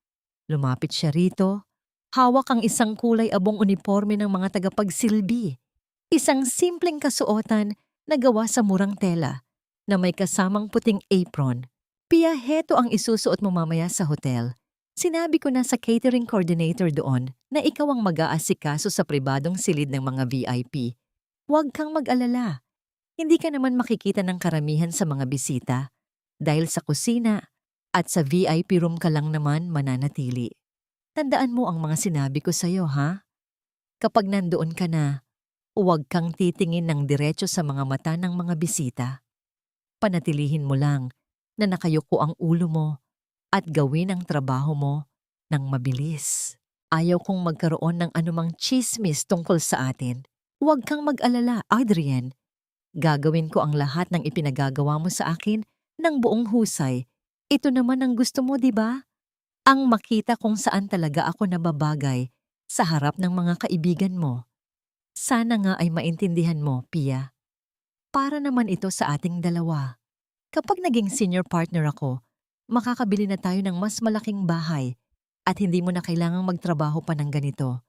A: Lumapit siya rito, hawak ang isang kulay abong uniforme ng mga tagapagsilbi. Isang simpleng kasuotan na gawa sa murang tela na may kasamang puting apron. Pia, heto ang isusuot mo mamaya sa hotel. Sinabi ko na sa catering coordinator doon na ikaw ang mag-aasikaso sa pribadong silid ng mga VIP. Huwag kang mag-alala. Hindi ka naman makikita ng karamihan sa mga bisita dahil sa kusina at sa VIP room ka lang naman mananatili. Tandaan mo ang mga sinabi ko sa'yo, ha? Kapag nandoon ka na, huwag kang titingin ng diretso sa mga mata ng mga bisita. Panatilihin mo lang na nakayuko ang ulo mo at gawin ang trabaho mo ng mabilis. Ayaw kong magkaroon ng anumang chismis tungkol sa atin. Huwag kang mag-alala, Adrian. Gagawin ko ang lahat ng ipinagagawa mo sa akin ng buong husay. Ito naman ang gusto mo, di ba? Ang makita kung saan talaga ako nababagay sa harap ng mga kaibigan mo. Sana nga ay maintindihan mo, Pia. Para naman ito sa ating dalawa. Kapag naging senior partner ako, makakabili na tayo ng mas malaking bahay at hindi mo na kailangang magtrabaho pa ng ganito.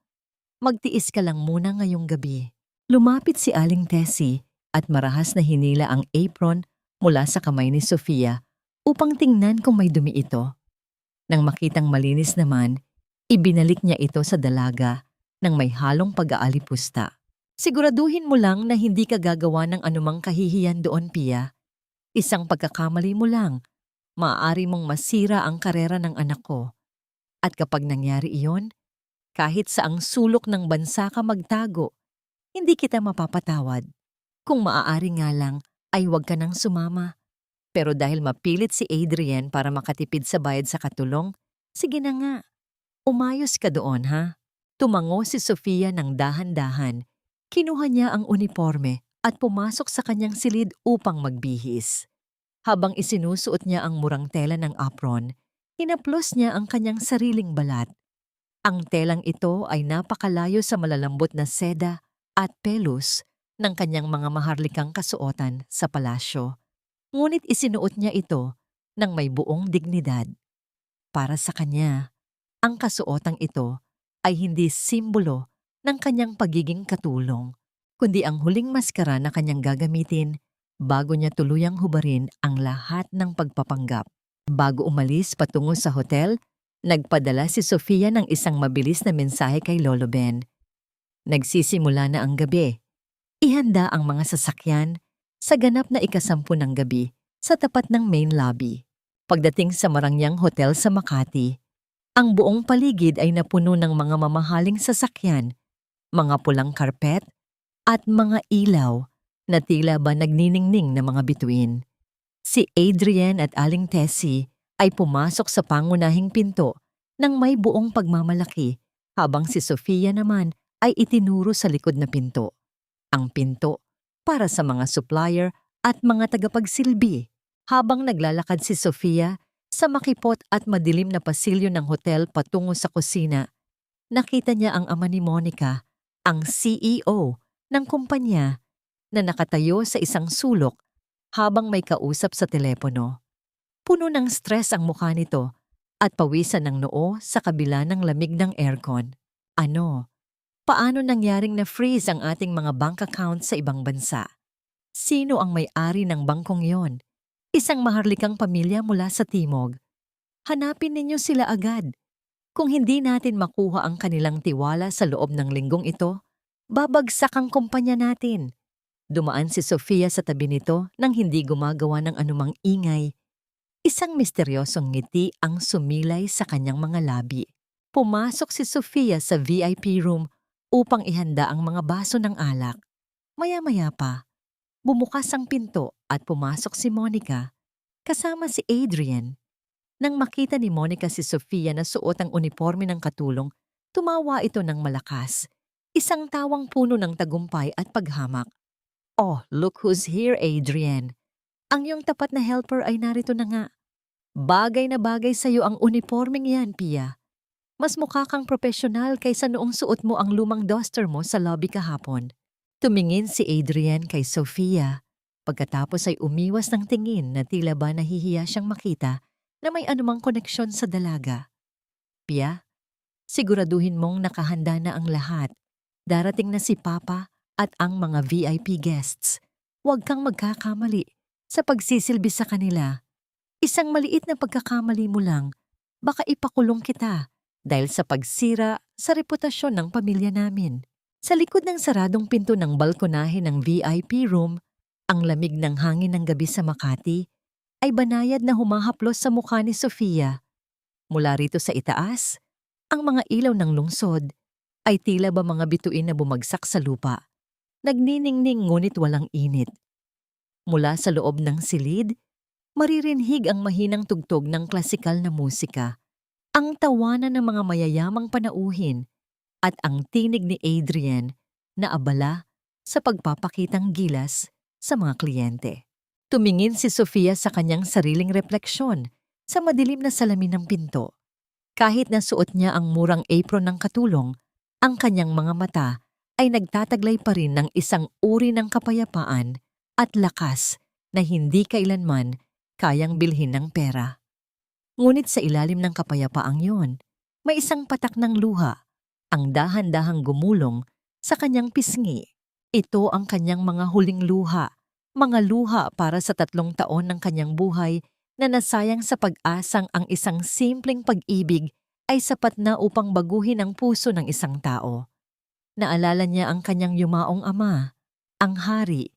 A: Magtiis ka lang muna ngayong gabi. Lumapit si Aling Tessie at marahas na hinila ang apron mula sa kamay ni Sofia upang tingnan kung may dumi ito. Nang makitang malinis naman, ibinalik niya ito sa dalaga ng may halong pag-aalipusta. Siguraduhin mo lang na hindi ka gagawa ng anumang kahihiyan doon, Pia. Isang pagkakamali mo lang, maaari mong masira ang karera ng anak ko. At kapag nangyari iyon, kahit saang sulok ng bansa ka magtago, hindi kita mapapatawad. Kung maaari nga lang, ay huwag ka nang sumama. Pero dahil mapilit si Adrian para makatipid sa bayad sa katulong, sige na nga. Umayos ka doon, ha? Tumango si Sofia ng dahan-dahan. Kinuha niya ang uniforme at pumasok sa kanyang silid upang magbihis. Habang isinusuot niya ang murang tela ng apron, hinaplos niya ang kanyang sariling balat. Ang telang ito ay napakalayo sa malalambot na seda at pelos ng kanyang mga maharlikang kasuotan sa palasyo. Ngunit isinuot niya ito ng may buong dignidad. Para sa kanya, ang kasuotang ito ay hindi simbolo ng kanyang pagiging katulong, kundi ang huling maskara na kanyang gagamitin bago niya tuluyang hubarin ang lahat ng pagpapanggap. Bago umalis patungo sa hotel, nagpadala si Sofia ng isang mabilis na mensahe kay Lolo Ben. Nagsisimula na ang gabi. Ihanda ang mga sasakyan sa ganap na 10:00 ng gabi sa tapat ng main lobby. Pagdating sa Marangyang Hotel sa Makati, ang buong paligid ay napuno ng mga mamahaling sasakyan, mga pulang karpet, at mga ilaw na tila ba nagniningning na mga bituin. Si Adrian at Aling Tessie ay pumasok sa pangunahing pinto ng may buong pagmamalaki habang si Sofia naman ay itinuro sa likod na pinto. Ang pinto para sa mga supplier at mga tagapagsilbi. Habang naglalakad si Sofia sa makipot at madilim na pasilyo ng hotel patungo sa kusina, nakita niya ang ama ni Monica, ang CEO ng kumpanya, na nakatayo sa isang sulok habang may kausap sa telepono. Puno ng stress ang mukha nito at pawisan ng noo sa kabila ng lamig ng aircon. Ano? Paano nangyaring na-freeze ang ating mga bank account sa ibang bansa? Sino ang may-ari ng bangkong yon? Isang maharlikang pamilya mula sa Timog. Hanapin ninyo sila agad. Kung hindi natin makuha ang kanilang tiwala sa loob ng linggong ito, babagsak ang kumpanya natin. Dumaan si Sofia sa tabi nito nang hindi gumagawa ng anumang ingay. Isang misteryosong ngiti ang sumilay sa kanyang mga labi. Pumasok si Sofia sa VIP room upang ihanda ang mga baso ng alak. Maya-maya pa, bumukas ang pinto at pumasok si Monica kasama si Adrian. Nang makita ni Monica si Sofia na suot ang uniforme ng katulong, tumawa ito ng malakas. Isang tawang puno ng tagumpay at paghamak. Oh, look who's here, Adrian. Ang iyong tapat na helper ay narito na nga. Bagay na bagay sa iyo ang uniformeng yan, Pia. Mas mukha kang profesional kaysa noong suot mo ang lumang duster mo sa lobby kahapon. Tumingin si Adrian kay Sofia. Pagkatapos ay umiwas ng tingin na tila ba nahihiya siyang makita na may anumang koneksyon sa dalaga. Pia, siguraduhin mong nakahanda na ang lahat. Darating na si Papa at ang mga VIP guests. Huwag kang magkakamali sa pagsisilbi sa kanila. Isang maliit na pagkakamali mo lang, baka ipakulong kita dahil sa pagsira sa reputasyon ng pamilya namin. Sa likod ng saradong pinto ng balkonahe ng VIP room, ang lamig ng hangin ng gabi sa Makati ay banayad na humahaplos sa mukha ni Sofia. Mula rito sa itaas, ang mga ilaw ng lungsod ay tila ba mga bituin na bumagsak sa lupa. Nagniningning ngunit walang init. Mula sa loob ng silid, maririnhig ang mahinang tugtog ng klasikal na musika, ang tawanan ng mga mayayamang panauhin at ang tinig ni Adrian na abala sa pagpapakitang gilas sa mga kliyente. Tumingin si Sofia sa kanyang sariling refleksyon sa madilim na salamin ng pinto. Kahit na suot niya ang murang apron ng katulong, ang kanyang mga mata ay nagtataglay pa rin ng isang uri ng kapayapaan at lakas na hindi kailanman kayang bilhin ng pera. Ngunit sa ilalim ng kapayapaang yon, may isang patak ng luha, ang dahan-dahang gumulong sa kanyang pisngi. Ito ang kanyang mga huling luha, mga luha para sa 3 taon ng kanyang buhay na nasayang sa pag-asang ang isang simpleng pag-ibig ay sapat na upang baguhin ang puso ng isang tao. Naalala niya ang kanyang yumaong ama, ang hari,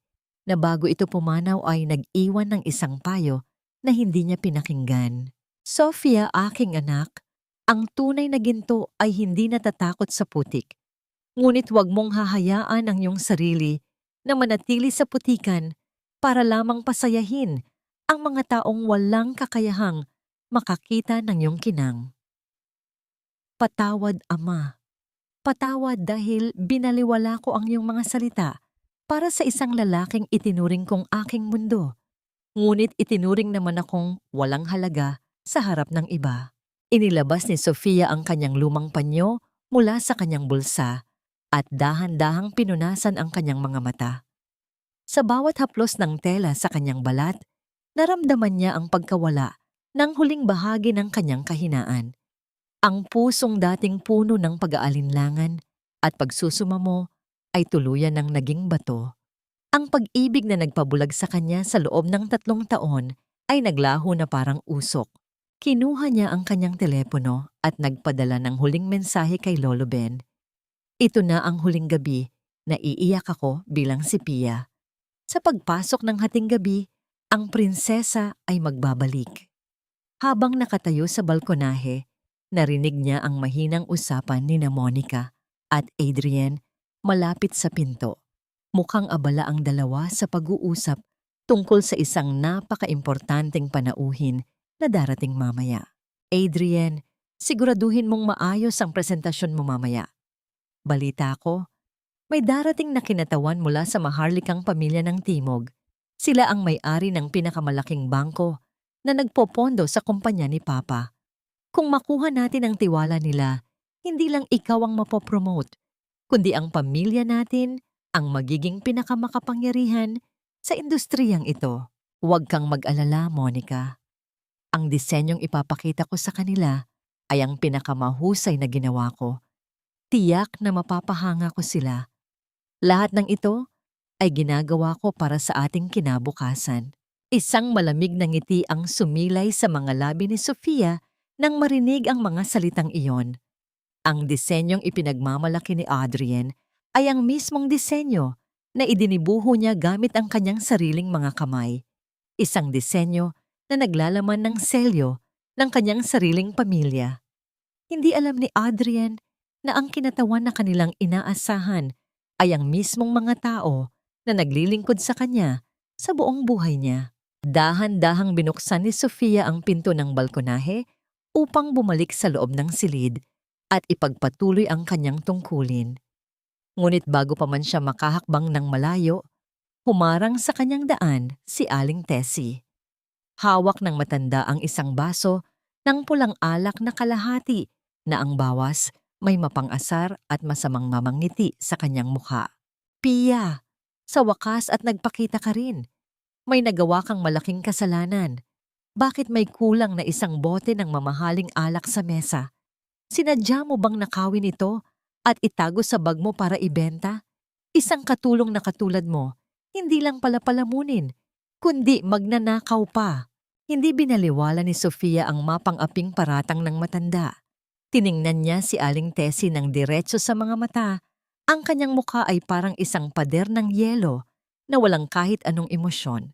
A: na bago ito pumanaw ay nag-iwan ng isang payo na hindi niya pinakinggan. Sofia, aking anak, ang tunay na ginto ay hindi natatakot sa putik. Ngunit huwag mong hahayaan ang iyong sarili na manatili sa putikan para lamang pasayahin ang mga taong walang kakayahang makakita ng iyong kinang. Patawad, Ama. Patawad dahil binaliwala ko ang iyong mga salita para sa isang lalaking itinuring kong aking mundo. Ngunit itinuring naman akong walang halaga sa harap ng iba. Inilabas ni Sofia ang kanyang lumang panyo mula sa kanyang bulsa at dahan-dahang pinunasan ang kanyang mga mata. Sa bawat haplos ng tela sa kanyang balat, naramdaman niya ang pagkawala ng huling bahagi ng kanyang kahinaan. Ang pusong dating puno ng pag-aalinlangan at pagsusumamo ay tuluyan ng naging bato. Ang pag-ibig na nagpabulag sa kanya sa loob ng 3 taon ay naglaho na parang usok. Kinuha niya ang kanyang telepono at nagpadala ng huling mensahe kay Lolo Ben. Ito na ang huling gabi na iiyak ako bilang si Pia. Sa pagpasok ng hating gabi, ang prinsesa ay magbabalik. Habang nakatayo sa balkonahe, narinig niya ang mahinang usapan ni Monica at Adrian malapit sa pinto. Mukhang abala ang dalawa sa pag-uusap tungkol sa isang napaka-importanteng panauhin na darating mamaya. Adrian, siguraduhin mong maayos ang presentasyon mo mamaya. Balita ko, may darating na kinatawan mula sa maharlikang pamilya ng Timog. Sila ang may-ari ng pinakamalaking bangko na nagpopondo sa kumpanya ni Papa. Kung makuha natin ang tiwala nila, hindi lang ikaw ang mapopromote, kundi ang pamilya natin ang magiging pinakamakapangyarihan sa industriyang ito. Huwag kang mag-alala, Monica. Ang disenyong ipapakita ko sa kanila ay ang pinakamahusay na ginawa ko. Tiyak na mapapahanga ko sila. Lahat ng ito ay ginagawa ko para sa ating kinabukasan. Isang malamig na ngiti ang sumilay sa mga labi ni Sofia nang marinig ang mga salitang iyon. Ang disenyong ipinagmamalaki ni Adrian ay ang mismong disenyo na idinibuho niya gamit ang kanyang sariling mga kamay. Isang disenyo na naglalaman ng selyo ng kanyang sariling pamilya. Hindi alam ni Adrian na ang kinatawan na kanilang inaasahan ay ang mismong mga tao na naglilingkod sa kanya sa buong buhay niya. Dahan-dahang binuksan ni Sofia ang pinto ng balkonahe upang bumalik sa loob ng silid at ipagpatuloy ang kanyang tungkulin. Ngunit bago pa man siya makahakbang ng malayo, humarang sa kanyang daan si Aling Tessie. Hawak ng matanda ang isang baso ng pulang alak na kalahati na ang bawas may mapang-asar at masamang mamangiti sa kanyang mukha. Pia, sa wakas at nagpakita ka rin. May nagawa kang malaking kasalanan. Bakit may kulang na isang bote ng mamahaling alak sa mesa? Sinadya mo bang nakawin ito at itago sa bag mo para ibenta? Isang katulong na katulad mo, hindi lang pala palamunin, kundi magnanakaw pa. Hindi binaliwala ni Sofia ang mapang-aping paratang ng matanda. Tiningnan niya si Aling Tessie ng diretso sa mga mata. Ang kanyang mukha ay parang isang pader ng yelo na walang kahit anong emosyon.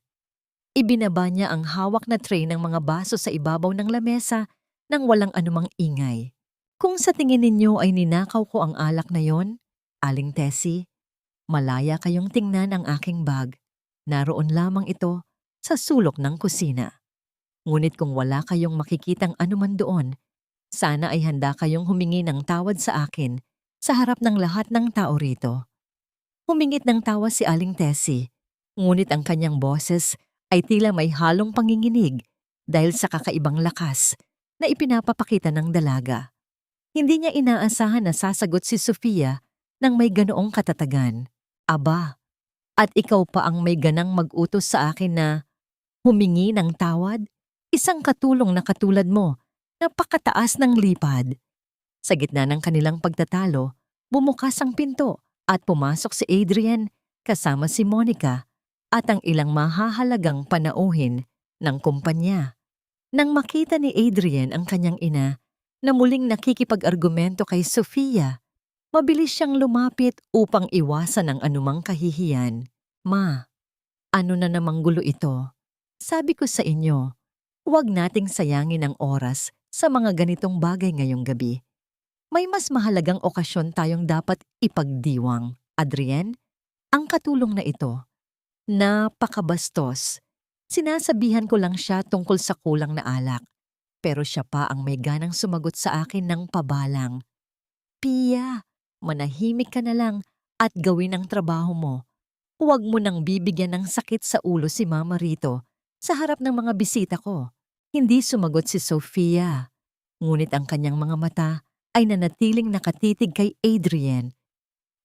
A: Ibinaba niya ang hawak na tray ng mga baso sa ibabaw ng lamesa nang walang anumang ingay. Kung sa tingin ninyo ay ninakaw ko ang alak na yon, Aling Tessie, malaya kayong tingnan ang aking bag. Naroon lamang ito sa sulok ng kusina. Ngunit kung wala kayong makikitang anuman doon, sana ay handa kayong humingi ng tawad sa akin sa harap ng lahat ng tao rito. Humingit ng tawa si Aling Tessie, ngunit ang kanyang boses ay tila may halong panginginig dahil sa kakaibang lakas na ipinapapakita ng dalaga. Hindi niya inaasahan na sasagot si Sofia ng may ganoong katatagan. Aba, at ikaw pa ang may ganang mag-utos sa akin na humingi ng tawad? Isang katulong na katulad mo, napakataas ng lipad. Sa gitna ng kanilang pagtatalo, bumukas ang pinto at pumasok si Adrian kasama si Monica at ang ilang mahahalagang panauhin ng kumpanya. Nang makita ni Adrian ang kanyang ina na muling nakikipag-argumento kay Sofia, mabilis siyang lumapit upang iwasan ang anumang kahihiyan. Ma, ano na namang gulo ito? Sabi ko sa inyo, huwag nating sayangin ang oras sa mga ganitong bagay ngayong gabi. May mas mahalagang okasyon tayong dapat ipagdiwang. Adrian, ang katulong na ito, napakabastos. Sinasabihan ko lang siya tungkol sa kulang na alak, pero siya pa ang may ganang sumagot sa akin ng pabalang. Pia, manahimik ka na lang at gawin ang trabaho mo. Huwag mo nang bibigyan ng sakit sa ulo si Mama rito sa harap ng mga bisita ko. Hindi sumagot si Sofia, ngunit ang kanyang mga mata ay nanatiling nakatitig kay Adrian.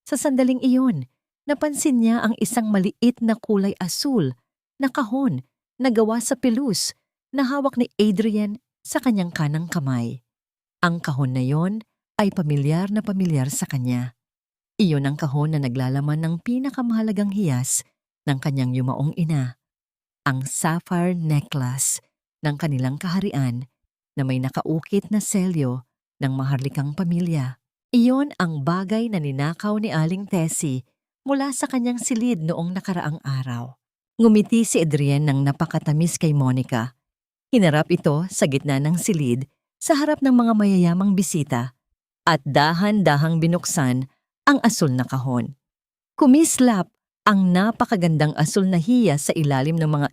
A: Sa sandaling iyon, napansin niya ang isang maliit na kulay asul na kahon na gawa sa pelus na hawak ni Adrian sa kanyang kanang kamay. Ang kahon na yon ay pamilyar na pamilyar sa kanya. Iyon ang kahon na naglalaman ng pinakamahalagang hiyas ng kanyang yumaong ina, ang sapphire necklace ng kanilang kaharian na may nakaukit na selyo ng maharlikang pamilya. Iyon ang bagay na ninakaw ni Aling Tessie mula sa kanyang silid noong nakaraang araw. Ngumiti si Adrian ng napakatamis kay Monica. Hinarap ito sa gitna ng silid sa harap ng mga mayayamang bisita at dahan-dahang binuksan ang asul na kahon. Kumislap ang napakagandang asul na hiya sa ilalim ng mga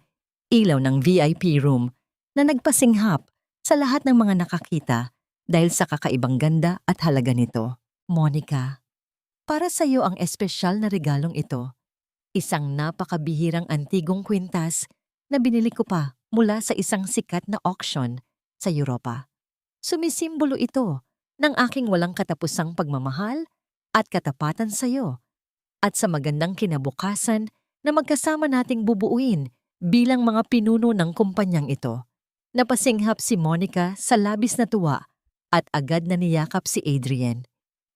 A: ilaw ng VIP room na nagpasinghap sa lahat ng mga nakakita dahil sa kakaibang ganda at halaga nito. Monica, para sa iyo ang espesyal na regalong ito, isang napakabihirang antigong kwintas na binili ko pa mula sa isang sikat na auction sa Europa. Sumisimbolo ito ng aking walang katapusang pagmamahal at katapatan sa iyo at sa magandang kinabukasan na magkasama nating bubuuin bilang mga pinuno ng kumpanyang ito. Napasinghap si Monica sa labis na tuwa at agad na niyakap si Adrian.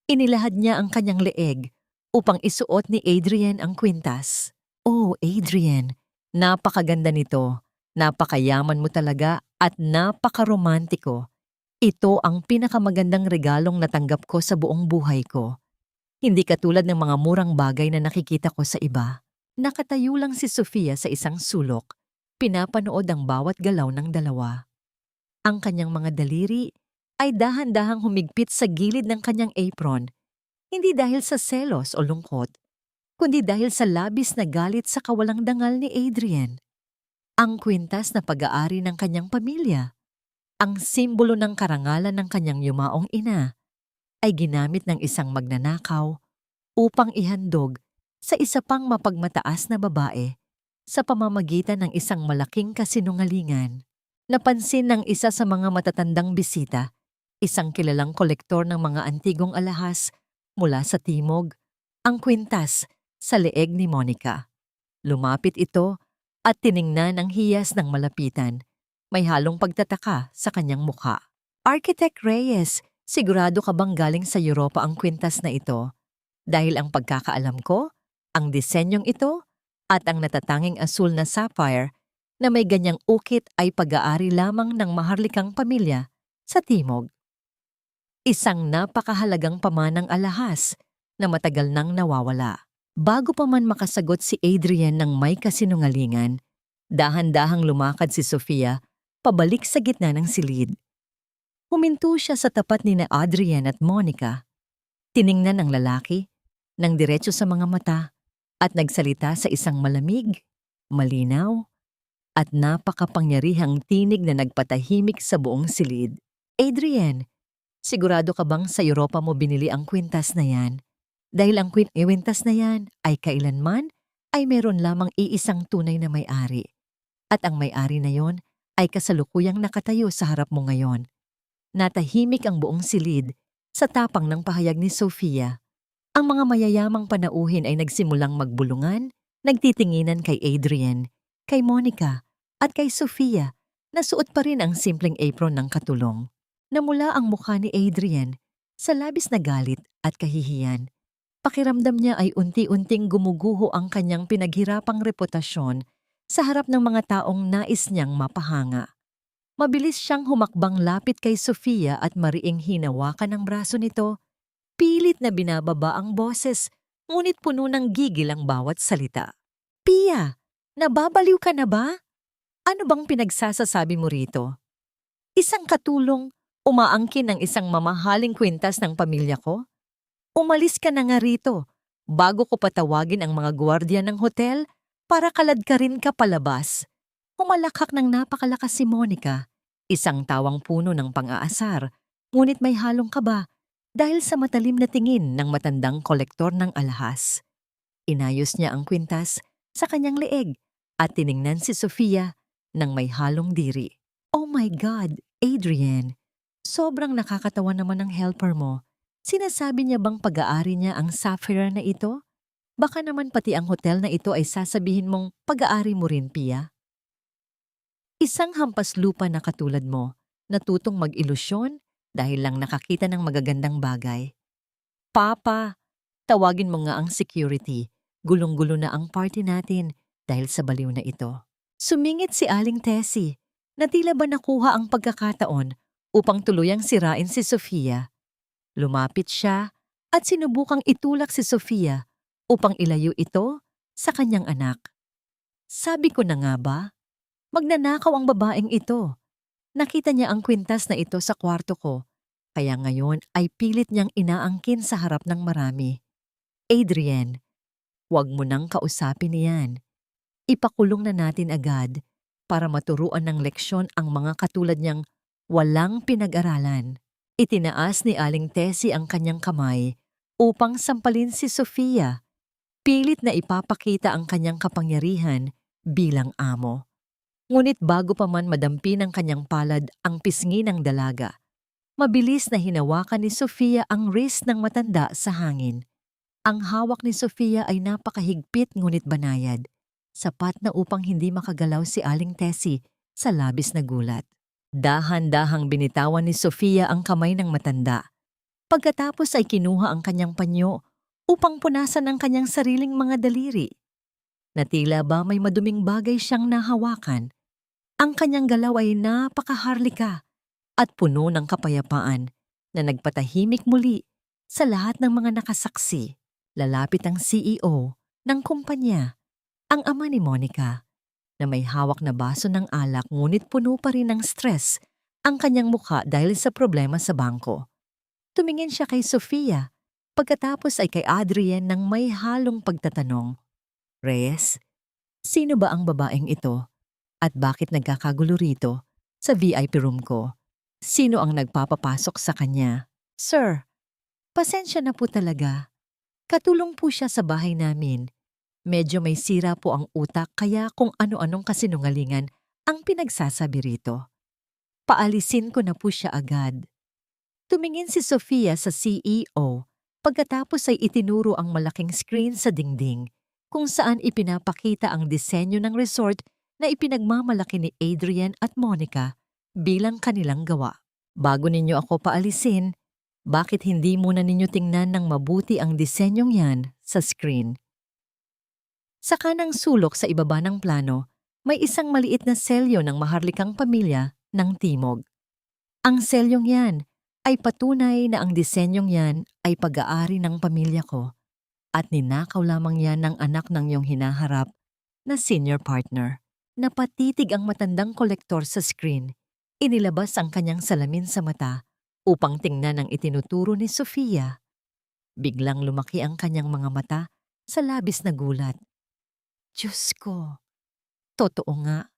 A: Inilahad niya ang kanyang leeg upang isuot ni Adrian ang kwintas. Oh, Adrian, napakaganda nito, napakayaman mo talaga at napakaromantiko. Ito ang pinakamagandang regalong natanggap ko sa buong buhay ko. Hindi katulad ng mga murang bagay na nakikita ko sa iba. Nakatayo lang si Sofia sa isang sulok, pinapanood ang bawat galaw ng dalawa. Ang kanyang mga daliri ay dahan-dahang humigpit sa gilid ng kanyang apron, hindi dahil sa selos o lungkot, kundi dahil sa labis na galit sa kawalang dangal ni Adrian. Ang kwintas na pag-aari ng kanyang pamilya, ang simbolo ng karangalan ng kanyang yumaong ina, ay ginamit ng isang magnanakaw upang ihandog sa isa pang mapagmataas na babae sa pamamagitan ng isang malaking kasinungalingan. Napansin ng isa sa mga matatandang bisita, isang kilalang kolektor ng mga antigong alahas mula sa timog, ang kwintas sa leeg ni Monica. Lumapit ito at tiningnan ang hiyas ng malapitan. May halong pagtataka sa kanyang mukha. Architect Reyes, sigurado ka bang galing sa Europa ang kwintas na ito? Dahil ang pagkakaalam ko, ang disenyong ito at ang natatanging asul na sapphire na may ganyang ukit ay pag-aari lamang ng maharlikang pamilya sa timog. Isang napakahalagang pamanang alahas na matagal nang nawawala. Bago pa man makasagot si Adrian ng may kasinungalingan, dahan-dahang lumakad si Sofia pabalik sa gitna ng silid. Huminto siya sa tapat ni na Adrian at Monica. Tiningnan ang lalaki ng diretso sa mga mata at nagsalita sa isang malamig, malinaw, at napakapangyarihang tinig na nagpatahimik sa buong silid. Adrian, sigurado ka bang sa Europa mo binili ang kwintas na yan? Dahil ang kwintas na yan ay kailanman ay meron lamang iisang tunay na may-ari. At ang may-ari na yon ay kasalukuyang nakatayo sa harap mo ngayon. Natahimik ang buong silid sa tapang ng pahayag ni Sofia. Ang mga mayayamang panauhin ay nagsimulang magbulungan, nagtitinginan kay Adrian, kay Monica, at kay Sofia na suot pa rin ang simpleng apron ng katulong. Namula ang mukha ni Adrian sa labis na galit at kahihiyan. Pakiramdam niya ay unti-unting gumuguho ang kanyang pinaghirapang reputasyon sa harap ng mga taong nais niyang mapahanga. Mabilis siyang humakbang lapit kay Sofia at mariing hinawakan ang braso nito. Pilit na binababa ang boses, ngunit puno ng gigil ang bawat salita. Pia, nababaliw ka na ba? Ano bang pinagsasasabi mo rito? Isang katulong, umaangkin ng isang mamahaling kwintas ng pamilya ko? Umalis ka na nga rito, bago ko patawagin ang mga gwardiya ng hotel para kaladkarin ka palabas. Humalakhak ng napakalakas si Monica, isang tawang puno ng pang-aasar, ngunit may halong kaba dahil sa matalim na tingin ng matandang kolektor ng alahas. Inayos niya ang kwintas sa kanyang leeg at tiningnan si Sofia ng may halong diri. Oh my God, Adrian! Sobrang nakakatawa naman ang helper mo. Sinasabi niya bang pag-aari niya ang Sapphire na ito? Baka naman pati ang hotel na ito ay sasabihin mong pag-aari mo rin, Pia. Isang hampas lupa na katulad mo, natutong mag-ilusyon dahil lang nakakita ng magagandang bagay. Papa, tawagin mo nga ang security. Gulong-gulo na ang party natin dahil sa baliw na ito. Sumingit si Aling Tessie na tila ba nakuha ang pagkakataon upang tuluyang sirain si Sofia. Lumapit siya at sinubukang itulak si Sofia upang ilayo ito sa kanyang anak. Sabi ko na nga ba, magnanakaw ang babaeng ito. Nakita niya ang kwintas na ito sa kwarto ko, kaya ngayon ay pilit niyang inaangkin sa harap ng marami. Adrian, huwag mo nang kausapin niyan. Ipakulong na natin agad para maturuan ng leksyon ang mga katulad niyang walang pinag-aralan. Itinaas ni Aling Tessie ang kanyang kamay upang sampalin si Sofia. Pilit na ipapakita ang kanyang kapangyarihan bilang amo. Ngunit bago pa man madampi ng kanyang palad ang pisngi ng dalaga, mabilis na hinawakan ni Sofia ang wrist ng matanda sa hangin. Ang hawak ni Sofia ay napakahigpit ngunit banayad, sapat na upang hindi makagalaw si Aling Tessie sa labis na gulat. Dahan-dahang binitawan ni Sofia ang kamay ng matanda. Pagkatapos ay kinuha ang kanyang panyo upang punasan ang kanyang sariling mga daliri. Na tila ba may maduming bagay siyang nahawakan. Ang kanyang galaw ay napakaharlika at puno ng kapayapaan na nagpatahimik muli sa lahat ng mga nakasaksi. Lalapit ang CEO ng kumpanya, ang ama ni Monica, na may hawak na baso ng alak ngunit puno pa rin ng stress ang kanyang mukha dahil sa problema sa bangko. Tumingin siya kay Sofia, pagkatapos ay kay Adrian ng may halong pagtatanong. Reyes, sino ba ang babaeng ito? At bakit nagkakagulo rito sa VIP room ko? Sino ang nagpapapasok sa kanya? Sir, pasensya na po talaga. Katulong po siya sa bahay namin. Medyo may sira po ang utak kaya kung ano-anong kasinungalingan ang pinagsasabi rito. Paalisin ko na po siya agad. Tumingin si Sofia sa CEO pagkatapos ay itinuro ang malaking screen sa dingding kung saan ipinapakita ang disenyo ng resort na ipinagmamalaki ni Adrian at Monica bilang kanilang gawa. Bago ninyo ako paalisin, bakit hindi muna ninyo tingnan ng mabuti ang disenyong yan sa screen? Sa kanang sulok sa ibaba ng plano, may isang maliit na selyo ng maharlikang pamilya ng Timog. Ang selyong yan ay patunay na ang disenyong yan ay pag-aari ng pamilya ko at ninakaw lamang yan ng anak ng iyong hinaharap na senior partner. Napatitig ang matandang kolektor sa screen. Inilabas ang kanyang salamin sa mata upang tingnan ang itinuturo ni Sofia. Biglang lumaki ang kanyang mga mata sa labis na gulat. Diyos ko, totoo nga,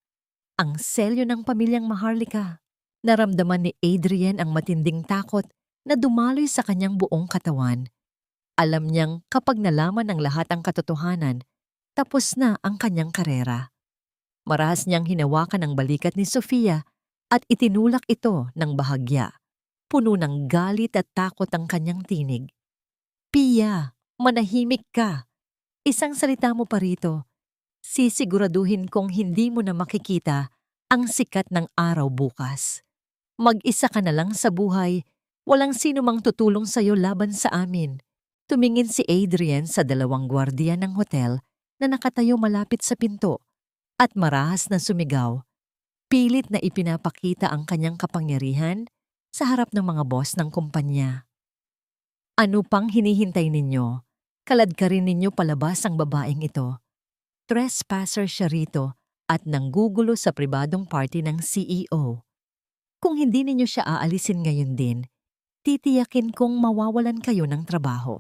A: ang selyo ng pamilyang Maharlika. Naramdaman ni Adrian ang matinding takot na dumaloy sa kanyang buong katawan. Alam niyang kapag nalaman ng lahat ang katotohanan, tapos na ang kanyang karera. Marahas niyang hinawakan ang balikat ni Sofia at itinulak ito ng bahagya. Puno ng galit at takot ang kanyang tinig. Pia, Manahimik ka. Isang salita mo pa rito. Sisiguraduhin kong hindi mo na makikita ang sikat ng araw bukas. Mag-isa ka na lang sa buhay. Walang sino mang tutulong sa'yo laban sa amin. Tumingin si Adrian sa dalawang gwardiya ng hotel na nakatayo malapit sa pinto at marahas na sumigaw. Pilit na ipinapakita ang kanyang kapangyarihan sa harap ng mga boss ng kumpanya. Ano pang hinihintay ninyo? Kaladkarin ninyo palabas ang babaeng ito. Trespasser siya rito at nanggugulo sa pribadong party ng CEO. Kung hindi ninyo siya aalisin ngayon din, titiyakin kong mawawalan kayo ng trabaho.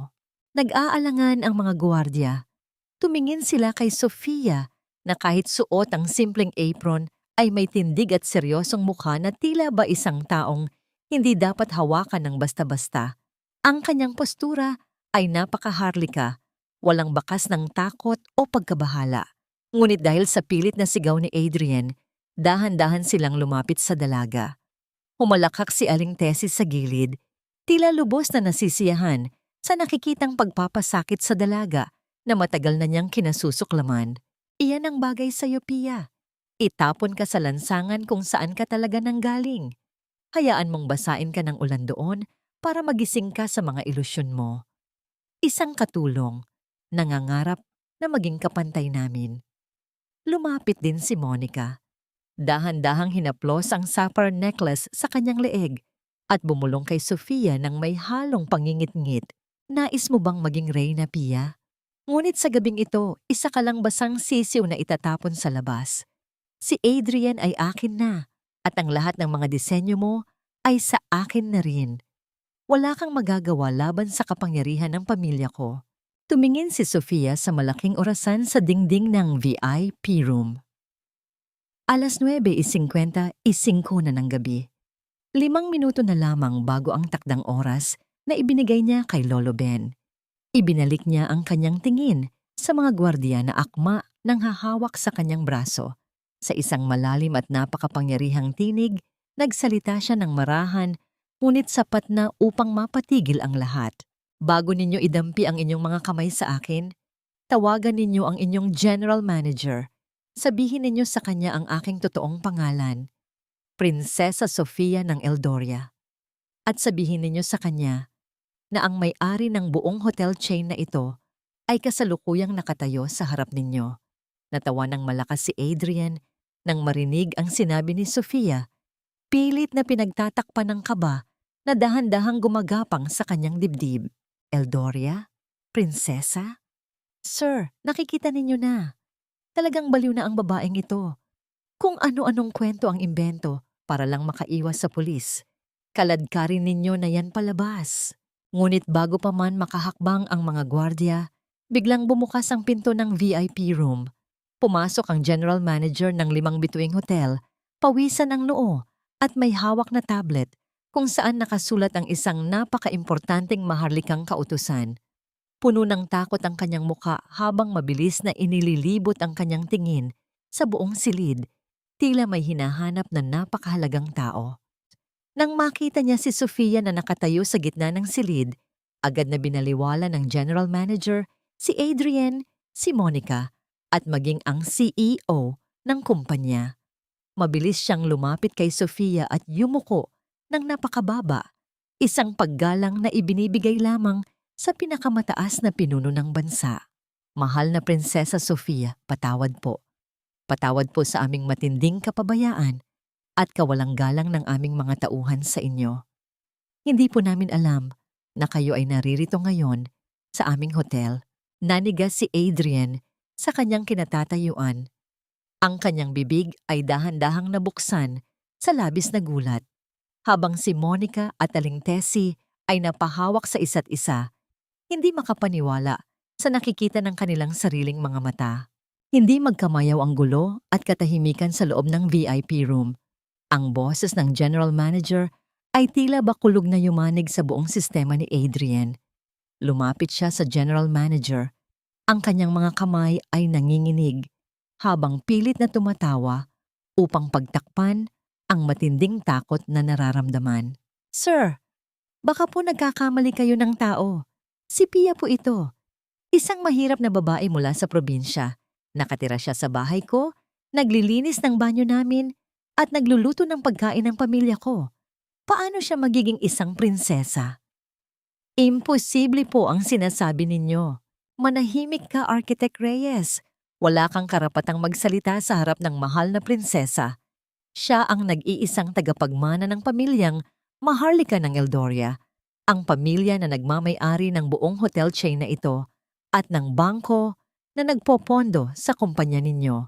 A: Nag-aalangan ang mga gwardiya. Tumingin sila kay Sofia na kahit suot ang simpleng apron ay may tindig at seryosong mukha na tila ba isang taong hindi dapat hawakan ng basta-basta. Ang kanyang postura ay napakaharlika, walang bakas ng takot o pagkabahala. Ngunit dahil sa pilit na sigaw ni Adrian, dahan-dahan silang lumapit sa dalaga. Humalakak si Aling Tessie sa gilid, tila lubos na nasisiyahan sa nakikitang pagpapasakit sa dalaga na matagal na niyang kinasusuklaman. Iyan ang bagay sa'yo, Pia. Itapon ka sa lansangan kung saan ka talaga nanggaling. Hayaan mong basain ka ng ulan doon para magising ka sa mga ilusyon mo. Isang katulong, nangangarap na maging kapantay namin. Lumapit din si Monica. Dahan-dahang hinaplos ang sapphire necklace sa kanyang leeg at bumulong kay Sofia ng may halong pangingit-ngit. Nais mo bang maging reyna, Pia? Ngunit sa gabing ito, isa ka lang basang sisiw na itatapon sa labas. Si Adrian ay akin na at ang lahat ng mga disenyo mo ay sa akin na rin. Wala kang magagawa laban sa kapangyarihan ng pamilya ko. Tumingin si Sofia sa malaking orasan sa dingding ng VIP room. 9:50 na ng gabi. 5 minuto na lamang bago ang takdang oras na ibinigay niya kay Lolo Ben. Ibinalik niya ang kanyang tingin sa mga gwardiya na akma ng hahawak sa kanyang braso. Sa isang malalim at napakapangyarihang tinig, nagsalita siya ng marahan, ngunit sapat na upang mapatigil ang lahat. Bago ninyo idampi ang inyong mga kamay sa akin, tawagan ninyo ang inyong general manager. Sabihin ninyo sa kanya ang aking totoong pangalan, Prinsesa Sofia ng Eldoria. At sabihin ninyo sa kanya na ang may-ari ng buong hotel chain na ito ay kasalukuyang nakatayo sa harap ninyo. Natawa ng malakas si Adrian nang marinig ang sinabi ni Sofia, pilit na pinagtatakpan ng kaba na dahan-dahang gumagapang sa kanyang dibdib. Eldoria? Prinsesa? Sir, nakikita ninyo na. Talagang baliw na ang babaeng ito. Kung ano-anong kwento ang imbento para lang makaiwas sa pulis. Kaladkarin ninyo na yan palabas. Ngunit bago pa man makahakbang ang mga gwardiya, biglang bumukas ang pinto ng VIP room. Pumasok ang general manager ng 5 bituing hotel, pawisan ang noo at may hawak na tablet kung saan nakasulat ang isang napaka-importanteng maharlikang kautusan. Puno ng takot ang kanyang muka habang mabilis na inililibot ang kanyang tingin sa buong silid, tila may hinahanap na napakahalagang tao. Nang makita niya si Sofia na nakatayo sa gitna ng silid, agad na binaliwala ng general manager, si Adrian, si Monica, at maging ang CEO ng kumpanya. Mabilis siyang lumapit kay Sofia at yumuko ng napakababa, isang paggalang na ibinibigay lamang sa pinakamataas na pinuno ng bansa. Mahal na Prinsesa Sofia, patawad po. Patawad po sa aming matinding kapabayaan at kawalang galang ng aming mga tauhan sa inyo. Hindi po namin alam na kayo ay naririto ngayon sa aming hotel. Nanigas si Adrian sa kanyang kinatatayuan. Ang kanyang bibig ay dahan-dahang nabuksan sa labis na gulat, habang si Monica at Aling Tessie ay napahawak sa isa't isa, hindi makapaniwala sa nakikita ng kanilang sariling mga mata. Hindi magkamayaw ang gulo at katahimikan sa loob ng VIP room. Ang boses ng general manager ay tila bakulog na yumanig sa buong sistema ni Adrian. Lumapit siya sa general manager. Ang kanyang mga kamay ay nanginginig habang pilit na tumatawa upang pagtakpan ang matinding takot na nararamdaman. Sir, baka po nagkakamali kayo ng tao. Si Pia po ito, Isang mahirap na babae mula sa probinsya. Nakatira siya sa bahay ko, naglilinis ng banyo namin, at nagluluto ng pagkain ng pamilya ko. Paano siya magiging isang prinsesa? Imposible po ang sinasabi ninyo. Manahimik ka, Architect Reyes. Wala kang karapatang magsalita sa harap ng mahal na prinsesa. Siya ang nag-iisang tagapagmana ng pamilyang Maharlika ng Eldoria, ang pamilya na nagmamay-ari ng buong hotel chain na ito at ng bangko na nagpopondo sa kumpanya ninyo.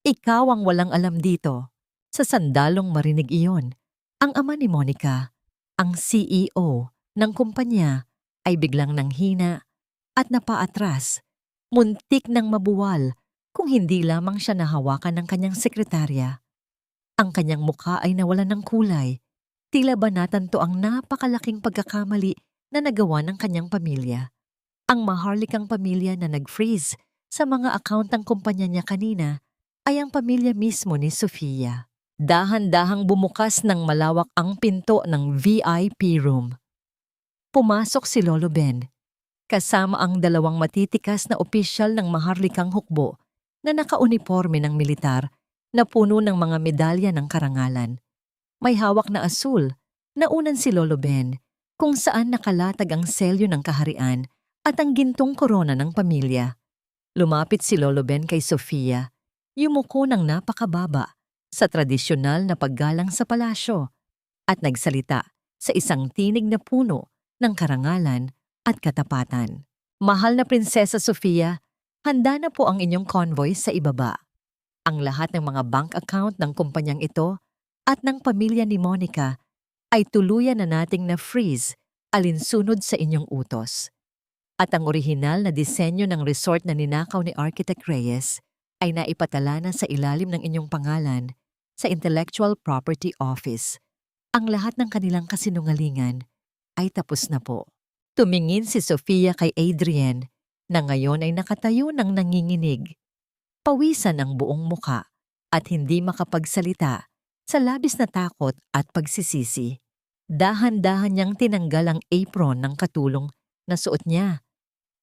A: Ikaw ang walang alam dito. Sa sandalong marinig iyon, ang ama ni Monica, ang CEO ng kumpanya, ay biglang nanghina at napaatras, muntik ng mabuwal kung hindi lamang siya nahawakan ng kanyang sekretarya. Ang kanyang mukha ay nawalan ng kulay, tila ba natanto ang napakalaking pagkakamali na nagawa ng kanyang pamilya. Ang maharlikang pamilya na nag-freeze sa mga account ng kumpanya niya kanina ay ang pamilya mismo ni Sofia. Dahan-dahang bumukas ng malawak ang pinto ng VIP room. Pumasok si Lolo Ben, kasama ang dalawang matitikas na opisyal ng maharlikang hukbo na nakauniporme ng militar na puno ng mga medalya ng karangalan. May hawak na asul na unan si Lolo Ben kung saan nakalatag ang selyo ng kaharian at ang gintong korona ng pamilya. Lumapit si Lolo Ben kay Sofia, yumuko ng napakababa sa tradisyonal na paggalang sa palasyo at nagsalita sa isang tinig na puno ng karangalan at katapatan. Mahal na Prinsesa Sofia, handa na po ang inyong convoy sa ibaba. Ang lahat ng mga bank account ng kumpanyang ito at ng pamilya ni Monica ay tuluyan na nating na-freeze alinsunod sa inyong utos. At ang orihinal na disenyo ng resort na ninakaw ni Architect Reyes ay naipatala na sa ilalim ng inyong pangalan sa Intellectual Property Office. Ang lahat ng kanilang kasinungalingan ay tapos na po. Tumingin si Sofia kay Adrian na ngayon ay nakatayo ng nanginginig. Pawisan ang buong muka at hindi makapagsalita sa labis na takot at pagsisisi. Dahan-dahan niyang tinanggal ang apron ng katulong na suot niya.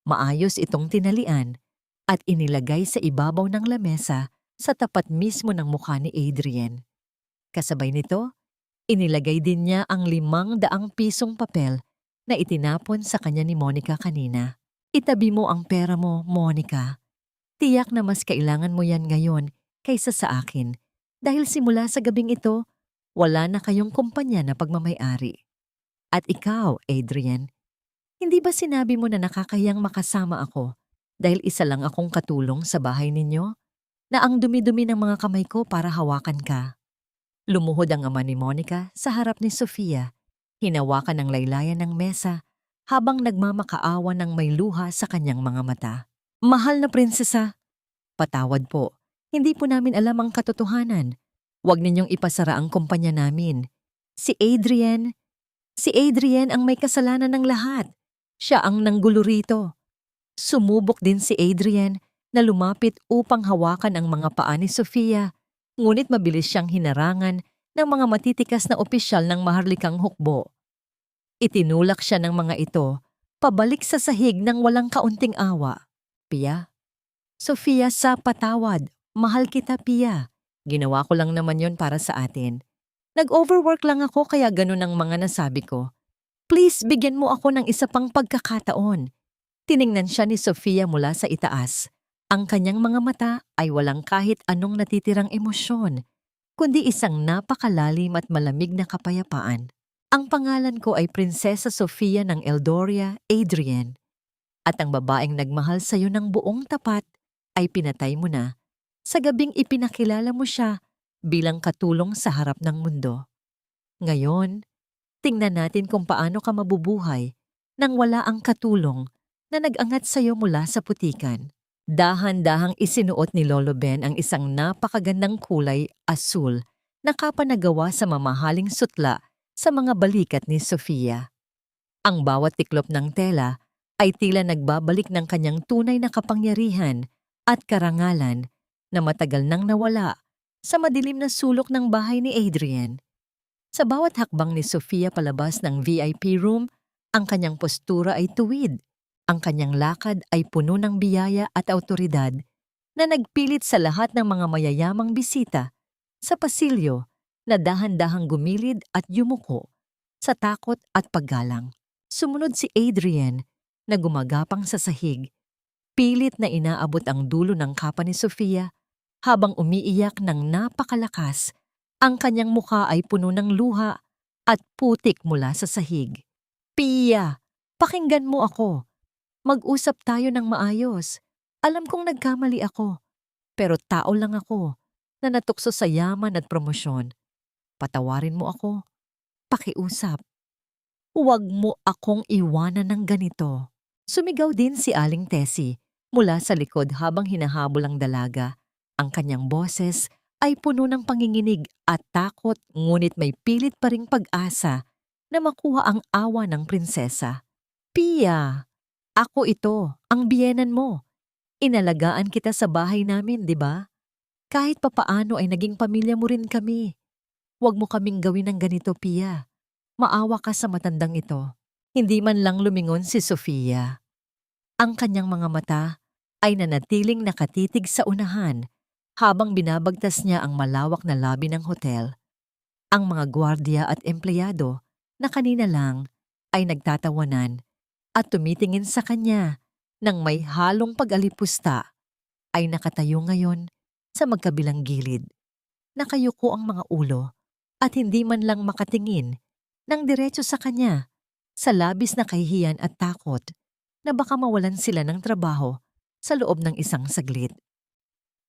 A: Maayos itong tinalian at inilagay sa ibabaw ng lamesa sa tapat mismo ng mukha ni Adrian. Kasabay nito, inilagay din niya ang 500 pisong papel na itinapon sa kanya ni Monica kanina. Itabi mo ang pera mo, Monica. Tiyak na mas kailangan mo yan ngayon kaysa sa akin dahil simula sa gabing ito, wala na kayong kumpanya na pagmamay-ari. At ikaw, Adrian, hindi ba sinabi mo na nakakayang makasama ako dahil isa lang akong katulong sa bahay ninyo? Na ang dumi-dumi ng mga kamay ko para hawakan ka. Lumuhod ang ama ni Monica sa harap ni Sofia, hinawakan ng laylayan ng mesa habang nagmamakaawa ng may luha sa kanyang mga mata. Mahal na prinsesa, patawad po. Hindi po namin alam ang katotohanan. Huwag ninyong ipasara ang kumpanya namin. Si Adrian ang may kasalanan ng lahat. Siya ang nanggulo rito. Sumubok din si Adrian na lumapit upang hawakan ang mga paa ni Sofia, ngunit mabilis siyang hinarangan ng mga matitikas na opisyal ng maharlikang hukbo. Itinulak siya ng mga ito, pabalik sa sahig ng walang kaunting awa. Pia? Sofia, sa patawad. Mahal kita, Pia. Ginawa ko lang naman yon para sa atin. Nag-overwork lang ako kaya ganun ang mga nasabi ko. Please, bigyan mo ako ng isa pang pagkakataon. Tiningnan siya ni Sofia mula sa itaas. Ang kanyang mga mata ay walang kahit anong natitirang emosyon, kundi isang napakalalim at malamig na kapayapaan. Ang pangalan ko ay Prinsesa Sofia ng Eldoria, Adrian. At ang babaeng nagmahal sa iyo ng buong tapat ay pinatay mo na sa gabing ipinakilala mo siya bilang katulong sa harap ng mundo. Ngayon, tingnan natin kung paano ka mabubuhay nang wala ang katulong na nag-angat sa iyo mula sa putikan. Dahan-dahang isinuot ni Lolo Ben ang isang napakagandang kulay asul na kapanagawa sa mamahaling sutla sa mga balikat ni Sofia. Ang bawat tiklop ng tela ay tila nagbabalik ng kanyang tunay na kapangyarihan at karangalan na matagal nang nawala sa madilim na sulok ng bahay ni Adrian. Sa bawat hakbang ni Sofia palabas ng VIP room, ang kanyang postura ay tuwid. Ang kanyang lakad ay puno ng biyaya at awtoridad na nagpilit sa lahat ng mga mayayamang bisita sa pasilyo na dahan-dahang gumilid at yumuko sa takot at paggalang. Sumunod si Adrian na gumagapang sa sahig, pilit na inaabot ang dulo ng kapa ni Sofia habang umiiyak ng napakalakas. Ang kanyang mukha ay puno ng luha at putik mula sa sahig. Pia, pakinggan mo ako. Mag-usap tayo ng maayos. Alam kong nagkamali ako, pero tao lang ako na natukso sa yaman at promosyon. Patawarin mo ako. Pakiusap. Huwag mo akong iwanan ng ganito. Sumigaw din si Aling Tessie mula sa likod habang hinahabol ang dalaga. Ang kanyang boses ay puno ng panginginig at takot, ngunit may pilit pa ring pag-asa na makuha ang awa ng prinsesa. Pia, ako ito, ang biyenan mo. Inalagaan kita sa bahay namin, di ba? Kahit papaano ay naging pamilya mo rin kami. Huwag mo kaming gawin ng ganito, Pia. Maawa ka sa matandang ito. Hindi man lang lumingon si Sofia. Ang kanyang mga mata ay nanatiling nakatitig sa unahan habang binabagtas niya ang malawak na lobby ng hotel. Ang mga gwardiya at empleyado na kanina lang ay nagtatawanan at tumitingin sa kanya nang may halong pag-alipusta ay nakatayo ngayon sa magkabilang gilid. Nakayuko ang mga ulo at hindi man lang makatingin ng diretso sa kanya sa labis na kahihiyan at takot na baka mawalan sila ng trabaho sa loob ng isang saglit.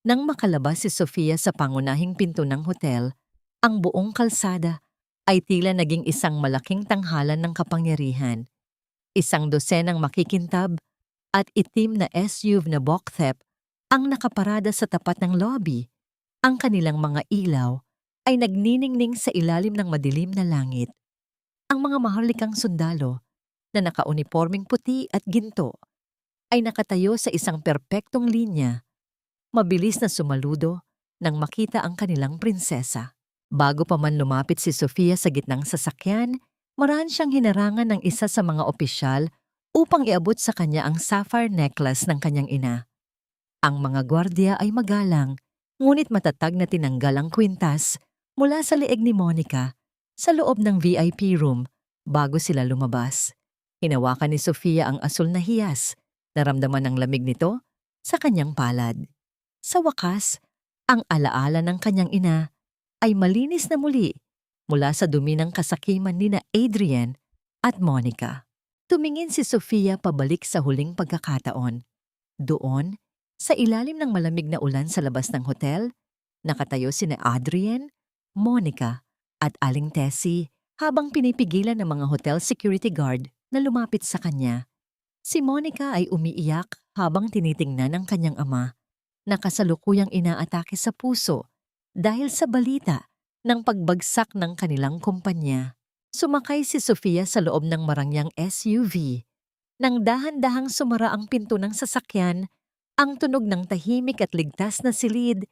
A: Nang makalabas si Sofia sa pangunahing pinto ng hotel, ang buong kalsada ay tila naging isang malaking tanghalan ng kapangyarihan. Isang dosenang makikintab at itim na SUV na Bokthep ang nakaparada sa tapat ng lobby. Ang kanilang mga ilaw ay nagniningning sa ilalim ng madilim na langit. Ang mga maharlikang sundalo na nakaunipormeng puti at ginto ay nakatayo sa isang perpektong linya, mabilis na sumaludo nang makita ang kanilang prinsesa. Bago pa man lumapit si Sofia sa gitnang sasakyan, marahan siyang hinarangan ng isa sa mga opisyal upang iabot sa kanya ang sapphire necklace ng kanyang ina. Ang mga gwardiya ay magalang, ngunit matatag na tinanggal ang kwintas mula sa leeg ni Monica sa loob ng VIP room bago sila lumabas. Hinawakan ni Sofia ang asul na hiyas, naramdaman ang lamig nito sa kanyang palad. Sa wakas, ang alaala ng kanyang ina ay malinis na muli mula sa dumi ng kasakiman nina Adrian at Monica. Tumingin si Sofia pabalik sa huling pagkakataon. Doon, sa ilalim ng malamig na ulan sa labas ng hotel, nakatayo sina Adrian, Monica at Aling Tessie habang pinipigilan ng mga hotel security guard na lumapit sa kanya. Si Monica ay umiiyak habang tinitingnan ng kanyang ama na kasalukuyang inaatake sa puso dahil sa balita ng pagbagsak ng kanilang kumpanya. Sumakay si Sofia sa loob ng marangyang SUV. Nang dahan-dahang sumara ang pinto ng sasakyan, ang tunog ng tahimik at ligtas na silid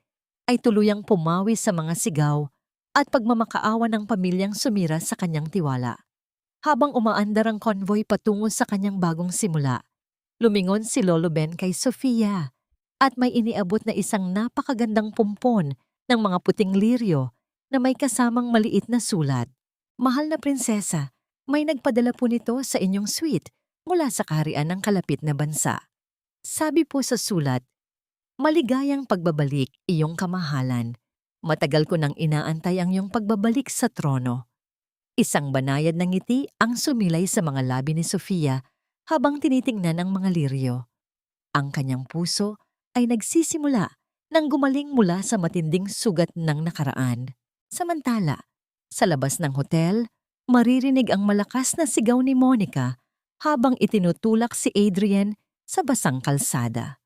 A: ay tuluyang pumawi sa mga sigaw at pagmamakaawa ng pamilyang sumira sa kanyang tiwala. Habang umaandar ang convoy patungo sa kanyang bagong simula, lumingon si Lolo Ben kay Sofia at may iniabot na isang napakagandang pumpon ng mga puting liryo na may kasamang maliit na sulat. Mahal na prinsesa, may nagpadala po nito sa inyong suite mula sa kaharian ng kalapit na bansa. Sabi po sa sulat, maligayang pagbabalik iyong kamahalan. Matagal ko nang inaantay ang iyong pagbabalik sa trono. Isang banayad ng ngiti ang sumilay sa mga labi ni Sofia habang tinitingnan ang mga liryo. Ang kanyang puso ay nagsisimula nang gumaling mula sa matinding sugat ng nakaraan. Samantala, sa labas ng hotel, maririnig ang malakas na sigaw ni Monica habang itinutulak si Adrian sa basang kalsada.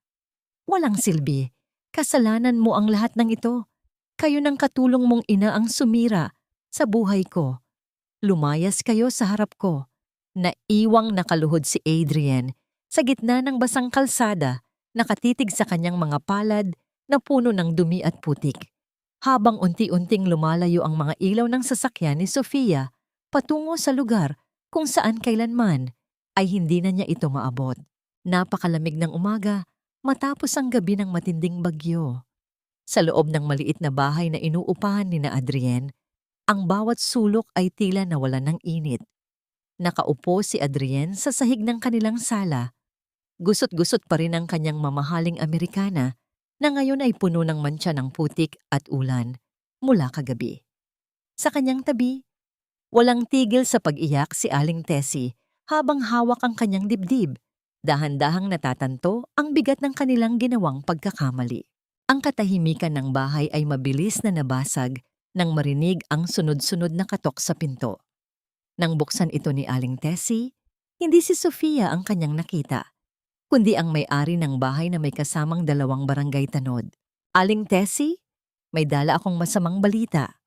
A: Walang silbi, kasalanan mo ang lahat ng ito. Kayo ng katulong mong ina ang sumira sa buhay ko. Lumayas kayo sa harap ko. Naiwang nakaluhod si Adrian sa gitna ng basang kalsada, nakatitig sa kanyang mga palad na puno ng dumi at putik. Habang unti-unting lumalayo ang mga ilaw ng sasakyan ni Sofia patungo sa lugar kung saan kailanman ay hindi na niya ito maabot. Napakalamig ng umaga matapos ang gabi ng matinding bagyo. Sa loob ng maliit na bahay na inuupahan ni na Adrien, ang bawat sulok ay tila nawalan ng init. Nakaupo si Adrien sa sahig ng kanilang sala. Gusot-gusot pa rin ang kanyang mamahaling Amerikana na ngayon ay puno ng mantsa ng putik at ulan mula kagabi. Sa kanyang tabi, walang tigil sa pag-iyak si Aling Tessie habang hawak ang kanyang dibdib. Dahan-dahang natatanto ang bigat ng kanilang ginawang pagkakamali. Ang katahimikan ng bahay ay mabilis na nabasag nang marinig ang sunod-sunod na katok sa pinto. Nang buksan ito ni Aling Tessie, hindi si Sofia ang kanyang nakita, kundi ang may-ari ng bahay na may kasamang 2 barangay tanod. Aling Tessie, may dala akong masamang balita.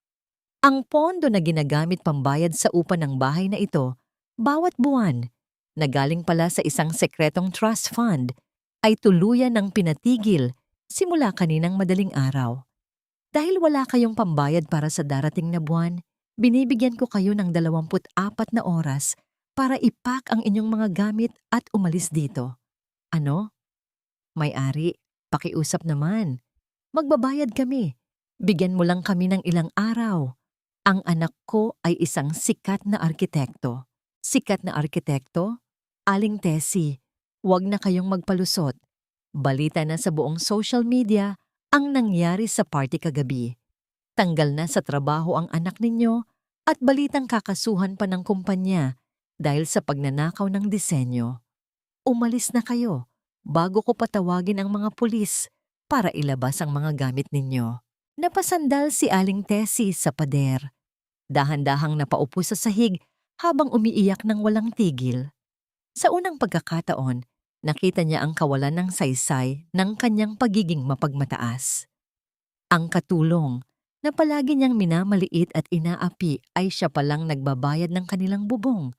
A: Ang pondo na ginagamit pambayad sa upa ng bahay na ito, bawat buwan, na galing pala sa isang sekretong trust fund, ay tuluyan ng pinatigil simula kaninang madaling araw. Dahil wala kayong pambayad para sa darating na buwan, binibigyan ko kayo ng 24 na oras para ipack ang inyong mga gamit at umalis dito. Ano? May-ari, pakiusap naman. Magbabayad kami. Bigyan mo lang kami ng ilang araw. Ang anak ko ay isang sikat na arkitekto. Sikat na arkitekto? Aling Tessie, huwag na kayong magpalusot. Balita na sa buong social media ang nangyari sa party kagabi. Tanggal na sa trabaho ang anak ninyo at balitang kakasuhan pa ng kumpanya dahil sa pagnanakaw ng disenyo. Umalis na kayo bago ko patawagin ang mga pulis para ilabas ang mga gamit ninyo. Napasandal si Aling Tessie sa pader. Dahan-dahang napaupo sa sahig habang umiiyak ng walang tigil. Sa unang pagkakataon, nakita niya ang kawalan ng saysay ng kanyang pagiging mapagmataas. Ang katulong na palagi niyang minamaliit at inaapi ay siya palang nagbabayad ng kanilang bubong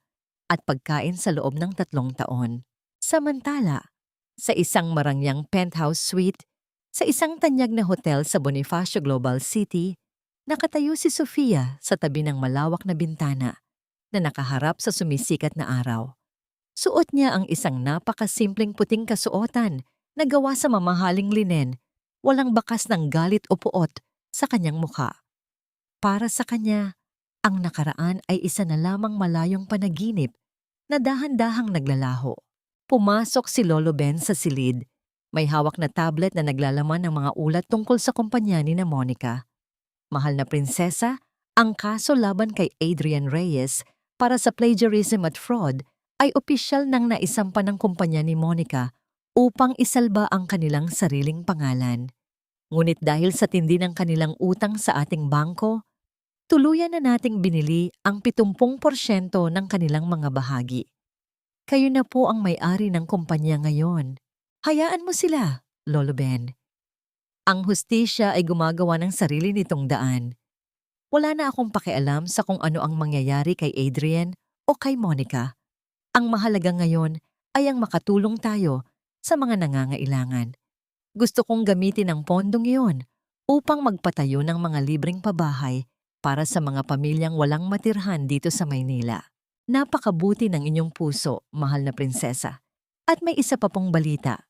A: at pagkain sa loob ng 3 taon. Samantala, sa isang marangyang penthouse suite, sa isang tanyag na hotel sa Bonifacio Global City, nakatayo si Sofia sa tabi ng malawak na bintana na nakaharap sa sumisikat na araw. Suot niya ang isang napakasimpleng puting kasuotan na gawa sa mamahaling linen, walang bakas ng galit o puot sa kanyang mukha. Para sa kanya, ang nakaraan ay isa na lamang malayong panaginip na dahan-dahang naglalaho. Pumasok si Lolo Ben sa silid. May hawak na tablet na naglalaman ng mga ulat tungkol sa kumpanya ni na Monica. Mahal na prinsesa, ang kaso laban kay Adrian Reyes para sa plagiarism at fraud ay opisyal nang naisampa ng kumpanya ni Monica upang isalba ang kanilang sariling pangalan. Ngunit dahil sa tindi ng kanilang utang sa ating bangko, tuluyan na nating binili ang 70% ng kanilang mga bahagi. Kayo na po ang may-ari ng kumpanya ngayon. Hayaan mo sila, Lolo Ben. Ang hustisya ay gumagawa ng sarili nitong daan. Wala na akong pakialam sa kung ano ang mangyayari kay Adrian o kay Monica. Ang mahalaga ngayon ay ang makatulong tayo sa mga nangangailangan. Gusto kong gamitin ang pondong iyon upang magpatayo ng mga libreng pabahay para sa mga pamilyang walang matirhan dito sa Maynila. Napakabuti ng inyong puso, mahal na prinsesa. At may isa pa pong balita.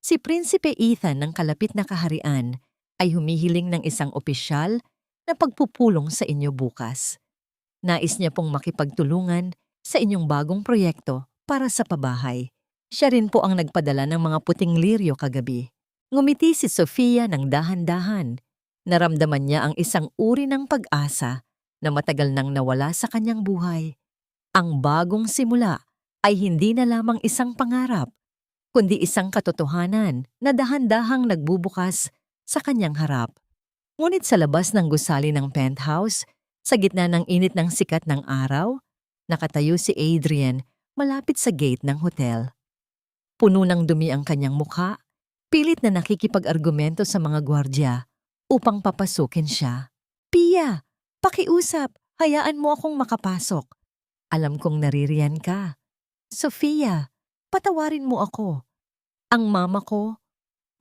A: Si Prinsipe Ethan ng kalapit na kaharian ay humihiling ng isang opisyal na pagpupulong sa inyo bukas. Nais niya pong makipagtulungan sa inyong bagong proyekto para sa pabahay. Siya rin po ang nagpadala ng mga puting liryo kagabi. Ngumiti si Sofia ng dahan-dahan. Naramdaman niya ang isang uri ng pag-asa na matagal nang nawala sa kanyang buhay. Ang bagong simula ay hindi na lamang isang pangarap, kundi isang katotohanan na dahan-dahang nagbubukas sa kanyang harap. Ngunit sa labas ng gusali ng penthouse, sa gitna ng init ng sikat ng araw, nakatayo si Adrian malapit sa gate ng hotel. Puno ng dumi ang kanyang mukha, pilit na nakikipag-argumento sa mga gwardya upang papasukin siya. Pia, pakiusap, hayaan mo akong makapasok. Alam kong naririyan ka. Sofia, patawarin mo ako. Ang mama ko,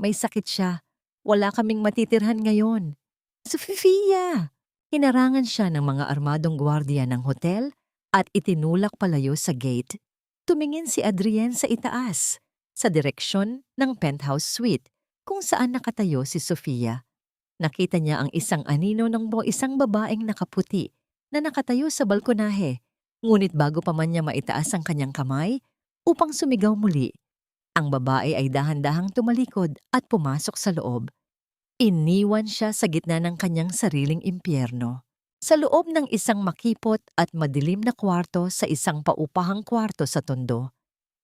A: may sakit siya. Wala kaming matitirhan ngayon. Sofia! Hinarangan siya ng mga armadong gwardiya ng hotel at itinulak palayo sa gate. Tumingin si Adrien sa itaas. sa direksyon ng penthouse suite kung saan nakatayo si Sofia. Nakita niya ang isang anino ng isang babaeng nakaputi na nakatayo sa balkonahe, ngunit bago pa man niya maitaas ang kanyang kamay upang sumigaw muli, ang babae ay dahan-dahang tumalikod at pumasok sa loob. Iniwan siya sa gitna ng kanyang sariling impyerno. Sa loob ng isang makipot at madilim na kwarto sa isang paupahang kwarto sa tondo,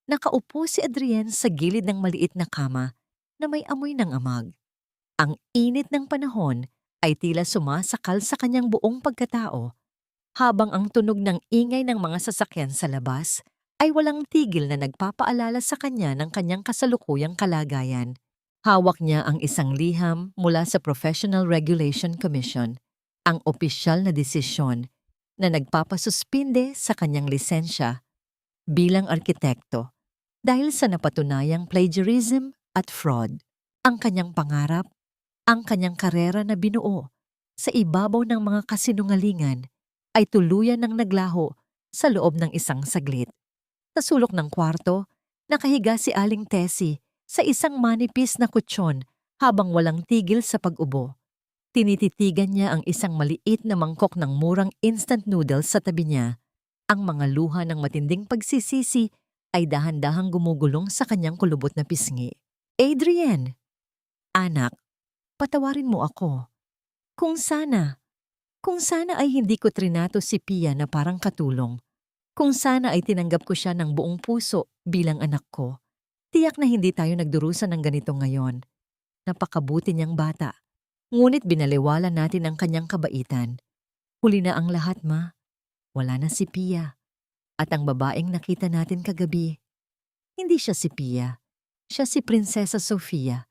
A: nakaupo si Adrienne sa gilid ng maliit na kama na may amoy ng amag. Ang init ng panahon ay tila sumasakal sa kanyang buong pagkatao, habang ang tunog ng ingay ng mga sasakyan sa labas ay walang tigil na nagpapaalala sa kanya ng kanyang kasalukuyang kalagayan. Hawak niya ang isang liham mula sa Professional Regulation Commission, ang opisyal na desisyon na nagpapasuspinde sa kanyang lisensya bilang arkitekto dahil sa napatunayang plagiarism at fraud. Ang kanyang pangarap, ang kanyang karera na binuo sa ibabaw ng mga kasinungalingan ay tuluyan ng naglaho sa loob ng isang saglit. Sa sulok ng kwarto, nakahiga si Aling Tessie sa isang manipis na kutsyon habang walang tigil sa pag-ubo. Tinititigan niya ang isang maliit na mangkok ng murang instant noodles sa tabi niya. Ang mga luha ng matinding pagsisisi ay dahan-dahang gumugulong sa kanyang kulubot na pisngi. Adrienne! Anak, patawarin mo ako. Kung sana ay hindi ko trinato si Pia na parang katulong. Kung sana ay tinanggap ko siya ng buong puso bilang anak ko. Tiyak na hindi tayo nagdurusan ng ganito ngayon. Napakabuti niyang bata. Ngunit binaliwala natin ang kanyang kabaitan. Huli na ang lahat, Ma. Wala na si Pia. At ang babaeng nakita natin kagabi, hindi siya si Pia. Siya si Prinsesa Sofia.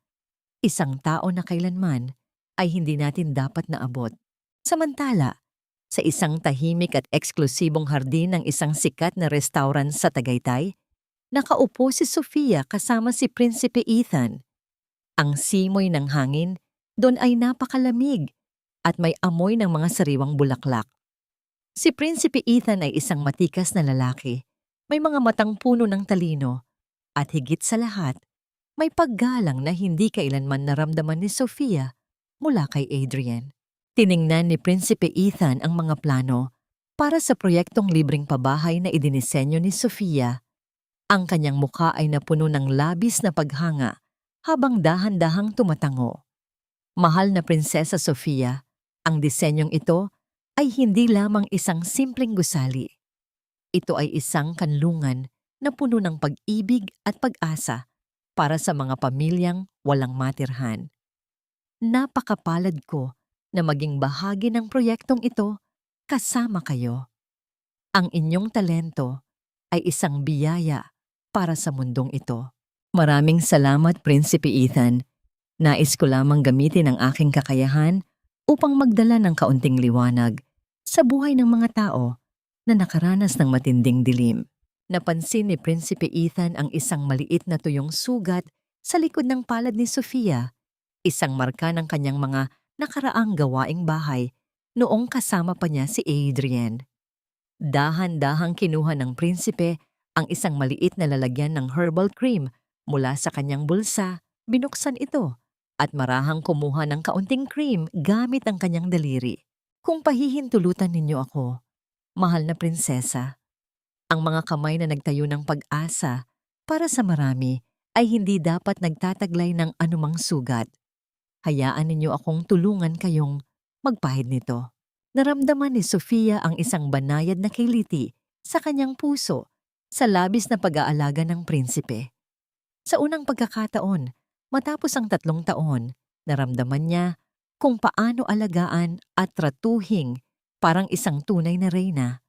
A: Isang tao na kailanman ay hindi natin dapat naabot. Samantala, sa isang tahimik at eksklusibong hardin ng isang sikat na restaurant sa Tagaytay, nakaupo si Sofia kasama si Prinsipe Ethan. Ang simoy ng hangin doon ay napakalamig at may amoy ng mga sariwang bulaklak. Si Prinsipe Ethan ay isang matikas na lalaki, may mga matang puno ng talino, at higit sa lahat, may paggalang na hindi kailanman naramdaman ni Sofia mula kay Adrienne. Tiningnan ni Prinsipe Ethan ang mga plano para sa proyektong libreng pabahay na idinisenyo ni Sofia. Ang kanyang mukha ay napuno ng labis na paghanga habang dahan-dahang tumatango. Mahal na Prinsesa Sofia, ang disenyong ito ay hindi lamang isang simpleng gusali. Ito ay isang kanlungan na puno ng pag-ibig at pag-asa para sa mga pamilyang walang matirhan. Napakapalad ko na maging bahagi ng proyektong ito kasama kayo. Ang inyong talento ay isang biyaya para sa mundong ito. Maraming salamat, Prinsipe Ethan. Nais ko lamang gamitin ang aking kakayahan upang magdala ng kaunting liwanag sa buhay ng mga tao na nakaranas ng matinding dilim. Napansin ni Prinsipe Ethan ang isang maliit na tuyong sugat sa likod ng palad ni Sofia, isang marka ng kanyang mga nakaraang gawaing bahay noong kasama pa niya si Adrienne. Dahan-dahang kinuha ng prinsipe ang isang maliit na lalagyan ng herbal cream mula sa kanyang bulsa, binuksan ito at marahang kumuha ng kaunting cream gamit ang kanyang daliri. Kung pahihintulutan ninyo ako, mahal na prinsesa, ang mga kamay na nagtayo ng pag-asa para sa marami ay hindi dapat nagtataglay ng anumang sugat. Hayaan ninyo akong tulungan kayong magpahid nito. Naramdaman ni Sofia ang isang banayad na kiliti sa kanyang puso sa labis na pag-aalaga ng prinsipe. Sa unang pagkakataon, matapos ang 3 taon, naramdaman niya kung paano alagaan at tratuhing parang isang tunay na reyna.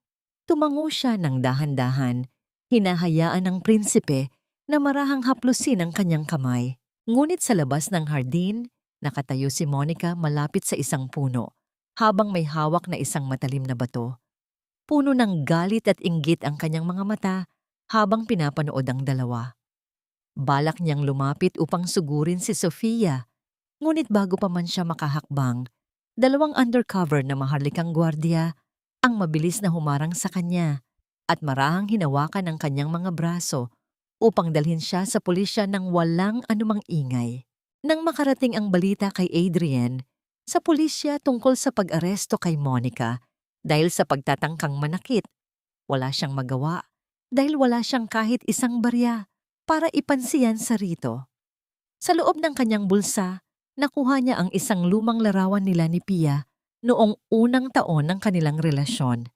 A: Tumango siya ng dahan-dahan, hinahayaan ng prinsipe na marahang haplusin ang kanyang kamay. Ngunit sa labas ng hardin, nakatayo si Monica malapit sa isang puno, habang may hawak na isang matalim na bato. Puno ng galit at inggit ang kanyang mga mata habang pinapanood ang dalawa. Balak niyang lumapit upang sugurin si Sofia, ngunit bago pa man siya makahakbang, 2 undercover na maharlikang gwardiya ang mabilis na humarang sa kanya at marahang hinawakan ang kanyang mga braso upang dalhin siya sa pulisya ng walang anumang ingay. Nang makarating ang balita kay Adrian sa pulisya tungkol sa pag-aresto kay Monica dahil sa pagtatangkang manakit, wala siyang magawa dahil wala siyang kahit isang barya para ipansiyan sa rito. Sa loob ng kanyang bulsa, nakuha niya ang isang lumang larawan nila ni Pia noong unang taon ng kanilang relasyon.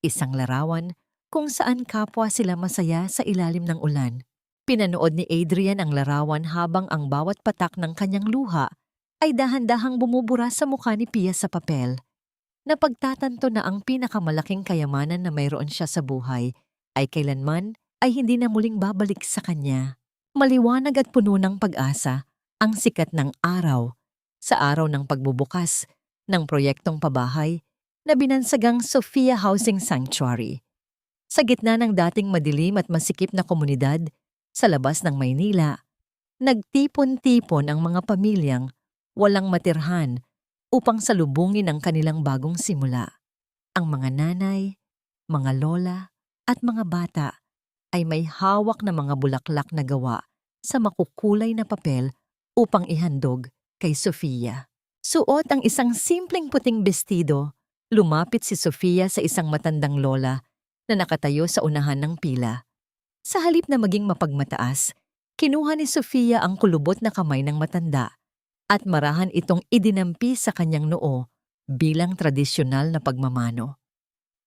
A: Isang larawan kung saan kapwa sila masaya sa ilalim ng ulan. Pinanood ni Adrian ang larawan habang ang bawat patak ng kanyang luha ay dahan-dahang bumubura sa mukha ni Pia sa papel. Napagtatanto na ang pinakamalaking kayamanan na mayroon siya sa buhay ay kailanman ay hindi na muling babalik sa kanya. Maliwanag at puno ng pag-asa ang sikat ng araw sa araw ng pagbubukas ng proyektong pabahay na binansagang Sofia Housing Sanctuary. Sa gitna ng dating madilim at masikip na komunidad sa labas ng Maynila, nagtipon-tipon ang mga pamilyang walang matirhan upang salubungin ang kanilang bagong simula. Ang mga nanay, mga lola at mga bata ay may hawak na mga bulaklak na gawa sa makukulay na papel upang ihandog kay Sofia. Suot ang isang simpleng puting bestido, lumapit si Sofia sa isang matandang lola na nakatayo sa unahan ng pila. Sa halip na maging mapagmataas, kinuha ni Sofia ang kulubot na kamay ng matanda at marahan itong idinampi sa kanyang noo bilang tradisyonal na pagmamano.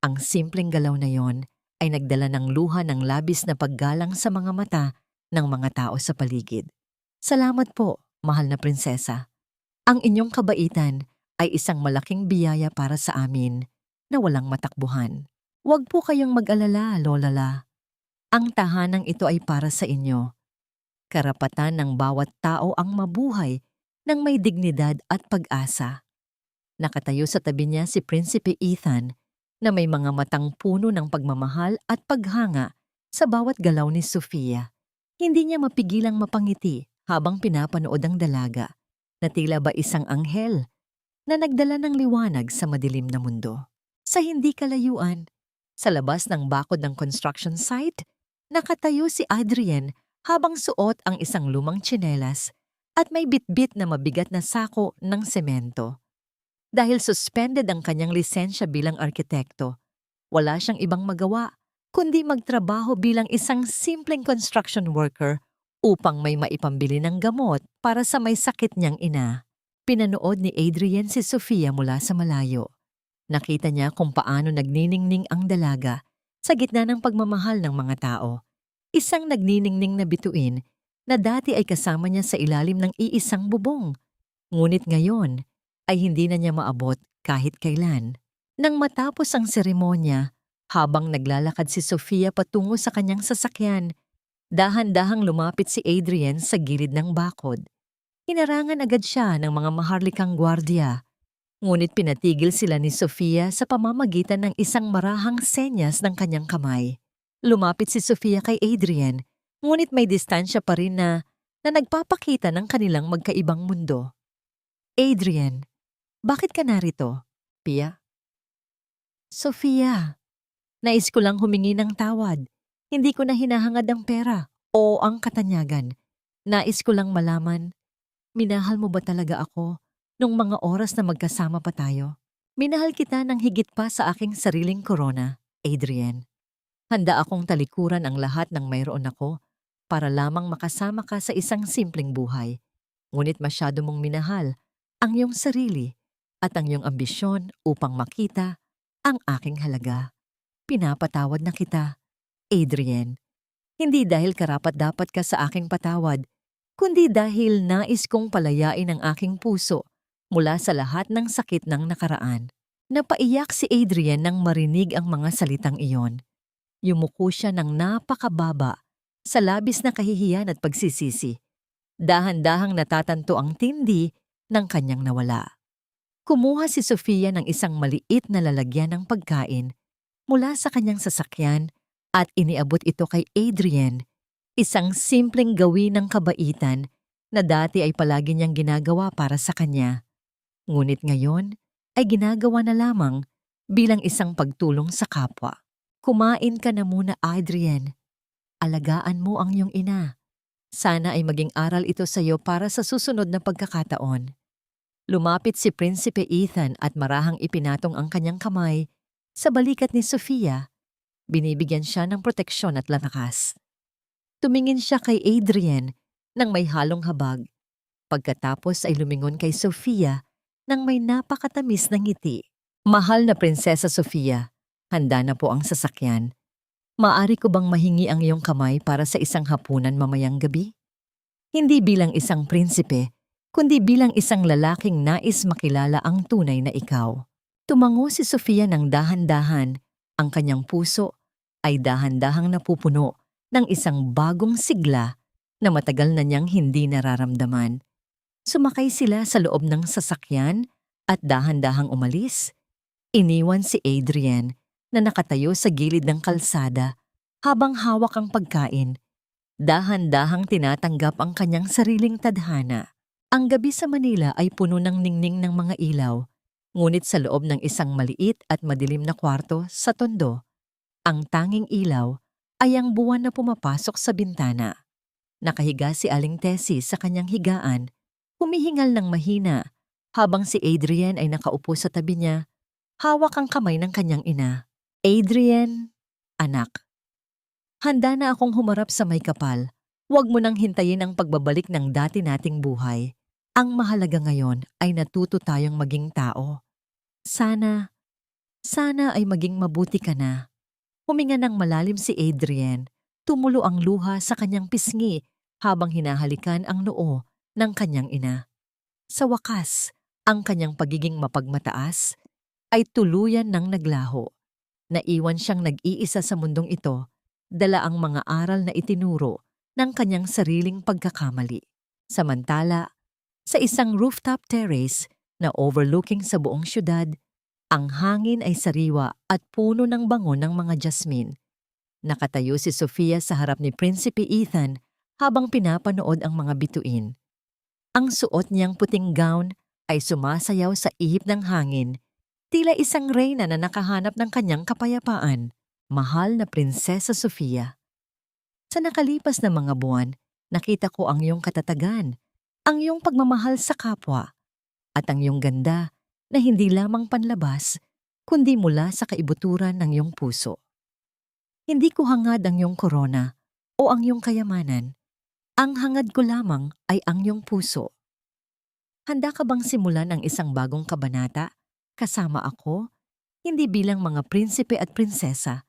A: Ang simpleng galaw na yon ay nagdala ng luha ng labis na paggalang sa mga mata ng mga tao sa paligid. Salamat po, mahal na prinsesa. Ang inyong kabaitan ay isang malaking biyaya para sa amin na walang matakbuhan. Huwag po kayong mag-alala, Lolala. Ang tahanang ito ay para sa inyo. Karapatan ng bawat tao ang mabuhay ng may dignidad at pag-asa. Nakatayo sa tabi niya si Prinsipe Ethan na may mga matang puno ng pagmamahal at paghanga sa bawat galaw ni Sofia. Hindi niya mapigilang mapangiti habang pinapanood ang dalaga na tila ba isang anghel na nagdala ng liwanag sa madilim na mundo. Sa hindi kalayuan, sa labas ng bakod ng construction site, nakatayo si Adrian habang suot ang isang lumang tsinelas at may bitbit na mabigat na sako ng semento. Dahil suspended ang kanyang lisensya bilang arkitekto, wala siyang ibang magawa kundi magtrabaho bilang isang simpleng construction worker upang may maipambili ng gamot para sa may sakit niyang ina. Pinanood ni Adrian si Sofia mula sa malayo. Nakita niya kung paano nagniningning ang dalaga sa gitna ng pagmamahal ng mga tao. Isang nagniningning na bituin na dati ay kasama niya sa ilalim ng iisang bubong. Ngunit ngayon ay hindi na niya maabot kahit kailan. Nang matapos ang seremonya, habang naglalakad si Sofia patungo sa kanyang sasakyan, dahan-dahang lumapit si Adrian sa gilid ng bakod. Hinarangan agad siya ng mga maharlikang gwardiya, ngunit pinatigil sila ni Sofia sa pamamagitan ng isang marahang senyas ng kanyang kamay. Lumapit si Sofia kay Adrian, ngunit may distansya pa rin na nagpapakita ng kanilang magkaibang mundo. Adrian, bakit ka narito? Pia? Sofia, nais ko lang humingi ng tawad. Hindi ko na hinahangad ang pera o ang katanyagan. Nais ko lang malaman, minahal mo ba talaga ako nung mga oras na magkasama pa tayo? Minahal kita ng higit pa sa aking sariling korona, Adrian. Handa akong talikuran ang lahat ng mayroon ako para lamang makasama ka sa isang simpleng buhay. Ngunit masyado mong minahal ang iyong sarili at ang iyong ambisyon upang makita ang aking halaga. Pinapatawad na kita, Adrian. Hindi dahil karapat-dapat ka sa aking patawad, kundi dahil nais kong palayain ang aking puso mula sa lahat ng sakit ng nakaraan. Napaiyak si Adrian nang marinig ang mga salitang iyon. Yumuko siya ng napakababa sa labis na kahihiyan at pagsisisi. Dahan-dahang natatanto ang tindi ng kanyang nawala. Kumuha si Sofia ng isang maliit na lalagyan ng pagkain mula sa kanyang sasakyan at iniabot ito kay Adrian, isang simpleng gawin ng kabaitan na dati ay palagi niyang ginagawa para sa kanya. Ngunit ngayon ay ginagawa na lamang bilang isang pagtulong sa kapwa. Kumain ka na muna, Adrian, alagaan mo ang iyong ina. Sana ay maging aral ito sa iyo para sa susunod na pagkakataon. Lumapit si Prinsipe Ethan at marahang ipinatong ang kanyang kamay sa balikat ni Sofia. Binibigyan siya ng proteksyon at lakas. Tumingin siya kay Adrian nang may halong habag. Pagkatapos ay lumingon kay Sofia nang may napakatamis na ngiti. Mahal na Prinsesa Sofia, handa na po ang sasakyan. Maaari ko bang mahingi ang iyong kamay para sa isang hapunan mamayang gabi? Hindi bilang isang prinsipe, kundi bilang isang lalaking nais makilala ang tunay na ikaw. Tumango si Sofia ng dahan-dahan. Ang kanyang puso ay dahan-dahang napupuno ng isang bagong sigla na matagal na niyang hindi nararamdaman. Sumakay sila sa loob ng sasakyan at dahan-dahang umalis. Iniwan si Adrian na nakatayo sa gilid ng kalsada habang hawak ang pagkain. Dahan-dahang tinatanggap ang kanyang sariling tadhana. Ang gabi sa Manila ay puno ng ningning ng mga ilaw, ngunit sa loob ng isang maliit at madilim na kwarto sa Tondo, ang tanging ilaw ay ang buwan na pumapasok sa bintana. Nakahiga si Aling Tessie sa kanyang higaan, humihingal ng mahina, habang si Adrian ay nakaupo sa tabi niya, hawak ang kamay ng kanyang ina. Adrian, anak. Handa na akong humarap sa may kapal. Huwag mo nang hintayin ang pagbabalik ng dati nating buhay. Ang mahalaga ngayon ay natuto tayong maging tao. Sana ay maging mabuti ka na. Huminga ng malalim si Adrian. Tumulo ang luha sa kanyang pisngi habang hinahalikan ang noo ng kanyang ina. Sa wakas, ang kanyang pagiging mapagmataas ay tuluyan ng naglaho. Naiwan siyang nag-iisa sa mundong ito, dala ang mga aral na itinuro ng kanyang sariling pagkakamali. Samantala, sa isang rooftop terrace na overlooking sa buong syudad, ang hangin ay sariwa at puno ng bango ng mga jasmine. Nakatayo si Sofia sa harap ni Prinsipe Ethan habang pinapanood ang mga bituin. Ang suot niyang puting gown ay sumasayaw sa ihip ng hangin, tila isang reyna na nakahanap ng kanyang kapayapaan. Mahal na Prinsesa Sofia. Sa nakalipas na mga buwan, nakita ko ang iyong katatagan, ang iyong pagmamahal sa kapwa, at ang iyong ganda na hindi lamang panlabas, kundi mula sa kaibuturan ng iyong puso. Hindi ko hangad ang iyong korona o ang iyong kayamanan. Ang hangad ko lamang ay ang iyong puso. Handa ka bang simulan ang isang bagong kabanata kasama ako, hindi bilang mga prinsipe at prinsesa,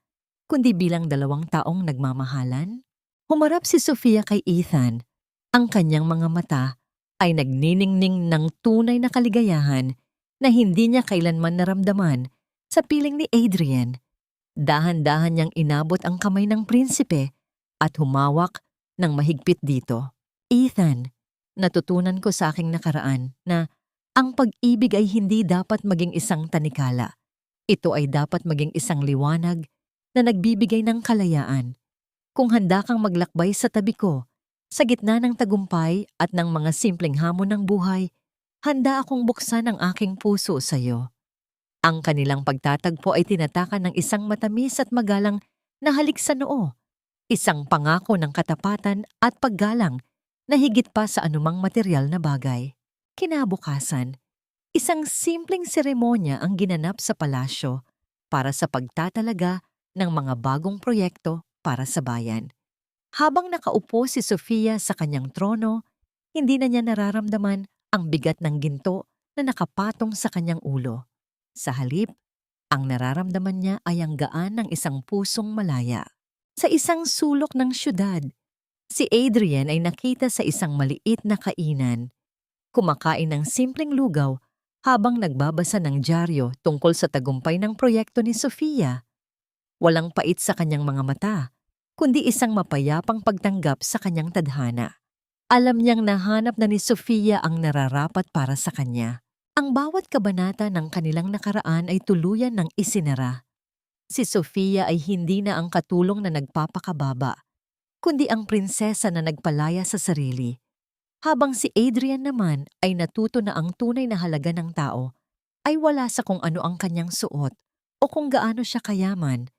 A: kundi bilang dalawang taong nagmamahalan? Humarap si Sofia kay Ethan. Ang kanyang mga mata ay nagniningning ng tunay na kaligayahan na hindi niya kailanman naramdaman sa piling ni Adrian. Dahan-dahan niyang inabot ang kamay ng prinsipe at humawak ng mahigpit dito. Ethan, natutunan ko sa aking nakaraan na ang pag-ibig ay hindi dapat maging isang tanikala. Ito ay dapat maging isang liwanag na nagbibigay ng kalayaan. Kung handa kang maglakbay sa tabi ko, sa gitna ng tagumpay at ng mga simpleng hamon ng buhay, handa akong buksan ang aking puso sa iyo. Ang kanilang pagtatagpo ay tinatakan ng isang matamis at magalang na halik sa noo, isang pangako ng katapatan at paggalang na higit pa sa anumang material na bagay. Kinabukasan, isang simpleng seremonya ang ginanap sa palasyo para sa pagtatalaga ng mga bagong proyekto para sa bayan. Habang nakaupo si Sofia sa kanyang trono, hindi na niya nararamdaman ang bigat ng ginto na nakapatong sa kanyang ulo. Sa halip, ang nararamdaman niya ay ang gaan ng isang pusong malaya. Sa isang sulok ng syudad, si Adrian ay nakita sa isang maliit na kainan. Kumakain ng simpleng lugaw habang nagbabasa ng dyaryo tungkol sa tagumpay ng proyekto ni Sofia. Walang pait sa kanyang mga mata, kundi isang mapayapang pagtanggap sa kanyang tadhana. Alam niyang nahanap na ni Sofia ang nararapat para sa kanya. Ang bawat kabanata ng kanilang nakaraan ay tuluyan ng isinara. Si Sofia ay hindi na ang katulong na nagpapakababa, kundi ang prinsesa na nagpalaya sa sarili. Habang si Adrian naman ay natuto na ang tunay na halaga ng tao ay wala sa kung ano ang kanyang suot o kung gaano siya kayaman,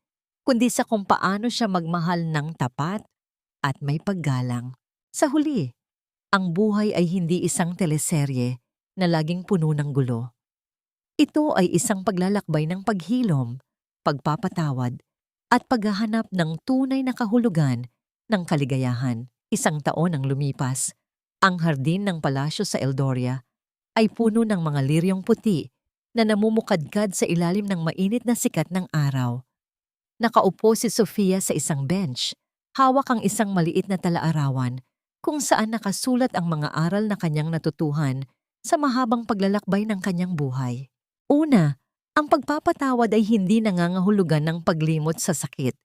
A: kundi sa kung paano siya magmahal ng tapat at may paggalang. Sa huli, ang buhay ay hindi isang teleserye na laging puno ng gulo. Ito ay isang paglalakbay ng paghilom, pagpapatawad, at paghahanap ng tunay na kahulugan ng kaligayahan. Isang taon ang lumipas, ang hardin ng palasyo sa Eldoria ay puno ng mga liryong puti na namumukadkad sa ilalim ng mainit na sikat ng araw. Nakaupo si Sofia sa isang bench, hawak ang isang maliit na talaarawan kung saan nakasulat ang mga aral na kanyang natutuhan sa mahabang paglalakbay ng kanyang buhay. Una, ang pagpapatawad ay hindi nangangahulugan ng paglimot sa sakit,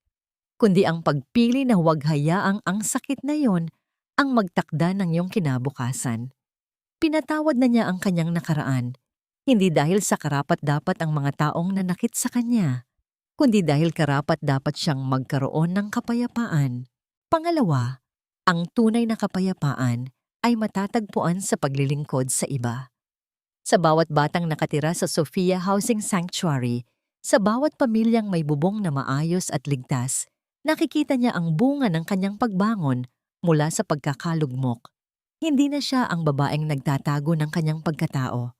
A: kundi ang pagpili na huwag hayaang ang sakit na yon ang magtakda ng iyong kinabukasan. Pinatawad na niya ang kanyang nakaraan, hindi dahil sa karapat-dapat ang mga taong nanakit sa kanya, kundi dahil karapat-dapat siyang magkaroon ng kapayapaan. Pangalawa, ang tunay na kapayapaan ay matatagpuan sa paglilingkod sa iba. Sa bawat batang nakatira sa Sofia Housing Sanctuary, sa bawat pamilyang may bubong na maayos at ligtas, nakikita niya ang bunga ng kanyang pagbangon mula sa pagkakalugmok. Hindi na siya ang babaeng nagtatago ng kanyang pagkatao.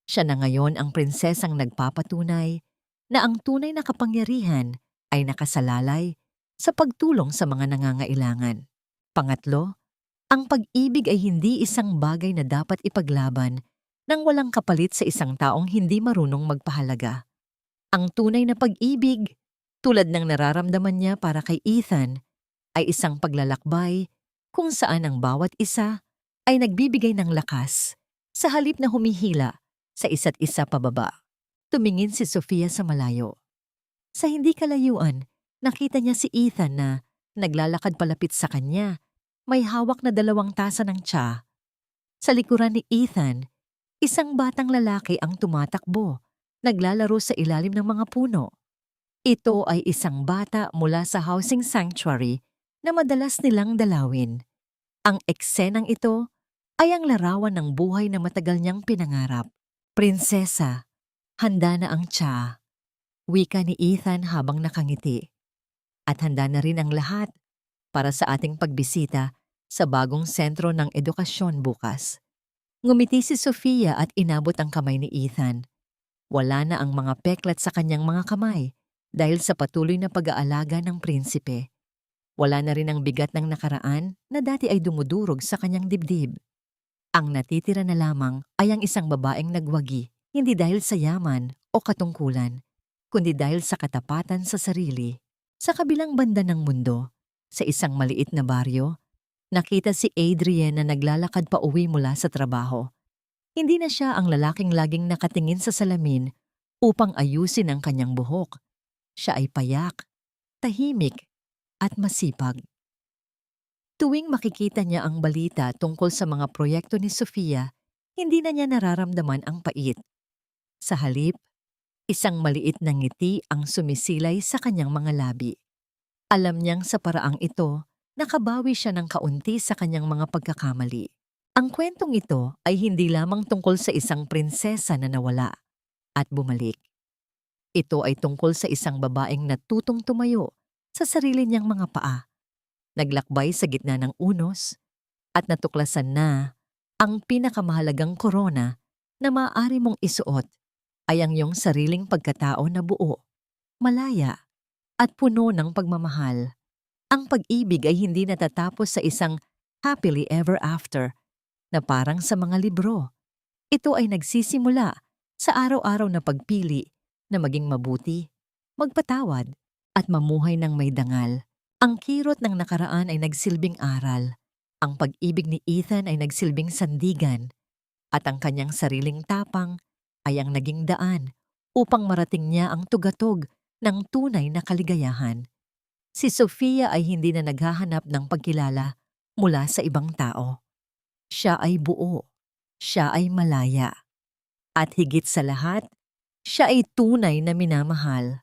A: Siya na ngayon ang prinsesang nagpapatunay na ang tunay na kapangyarihan ay nakasalalay sa pagtulong sa mga nangangailangan. Pangatlo, ang pag-ibig ay hindi isang bagay na dapat ipaglaban nang walang kapalit sa isang taong hindi marunong magpahalaga. Ang tunay na pag-ibig, tulad ng nararamdaman niya para kay Ethan, ay isang paglalakbay kung saan ang bawat isa ay nagbibigay ng lakas sa halip na humihila sa isa't isa pababa. Tumingin si Sofia sa malayo. Sa hindi kalayuan, nakita niya si Ethan na naglalakad palapit sa kanya, may hawak na 2 tasa ng tsa. Sa likuran ni Ethan, isang batang lalaki ang tumatakbo, naglalaro sa ilalim ng mga puno. Ito ay isang bata mula sa housing sanctuary na madalas nilang dalawin. Ang eksenang ito ay ang larawan ng buhay na matagal niyang pinangarap. Prinsesa, handa na ang tsa, wika ni Ethan habang nakangiti. At handa na rin ang lahat para sa ating pagbisita sa bagong sentro ng edukasyon bukas. Ngumiti si Sofia at inabot ang kamay ni Ethan. Wala na ang mga peklat sa kanyang mga kamay dahil sa patuloy na pag-aalaga ng prinsipe. Wala na rin ang bigat ng nakaraan na dati ay dumudurog sa kanyang dibdib. Ang natitira na lamang ay ang isang babaeng nagwagi, hindi dahil sa yaman o katungkulan, kundi dahil sa katapatan sa sarili. Sa kabilang banda ng mundo, sa isang maliit na baryo, nakita si Adrian na naglalakad pa uwi mula sa trabaho. Hindi na siya ang lalaking laging nakatingin sa salamin upang ayusin ang kanyang buhok. Siya ay payak, tahimik, at masipag. Tuwing makikita niya ang balita tungkol sa mga proyekto ni Sofia, hindi na niya nararamdaman ang pait. Sa halip, isang maliit na ngiti ang sumisilay sa kanyang mga labi. Alam niyang sa paraang ito, nakabawi siya ng kaunti sa kanyang mga pagkakamali. Ang kwentong ito ay hindi lamang tungkol sa isang prinsesa na nawala at bumalik. Ito ay tungkol sa isang babaeng natutong tumayo sa sarili niyang mga paa, naglakbay sa gitna ng unos, at natuklasan na ang pinakamahalagang korona na maaari mong isuot ay ang iyong sariling pagkatao na buo, malaya, at puno ng pagmamahal. Ang pag-ibig ay hindi natatapos sa isang happily ever after na parang sa mga libro. Ito ay nagsisimula sa araw-araw na pagpili na maging mabuti, magpatawad, at mamuhay ng may dangal. Ang kirot ng nakaraan ay nagsilbing aral. Ang pag-ibig ni Ethan ay nagsilbing sandigan. At ang kanyang sariling tapang ay ang naging daan upang marating niya ang tugatog ng tunay na kaligayahan. Si Sofia ay hindi na naghahanap ng pagkilala mula sa ibang tao. Siya ay buo. Siya ay malaya. At higit sa lahat, siya ay tunay na minamahal.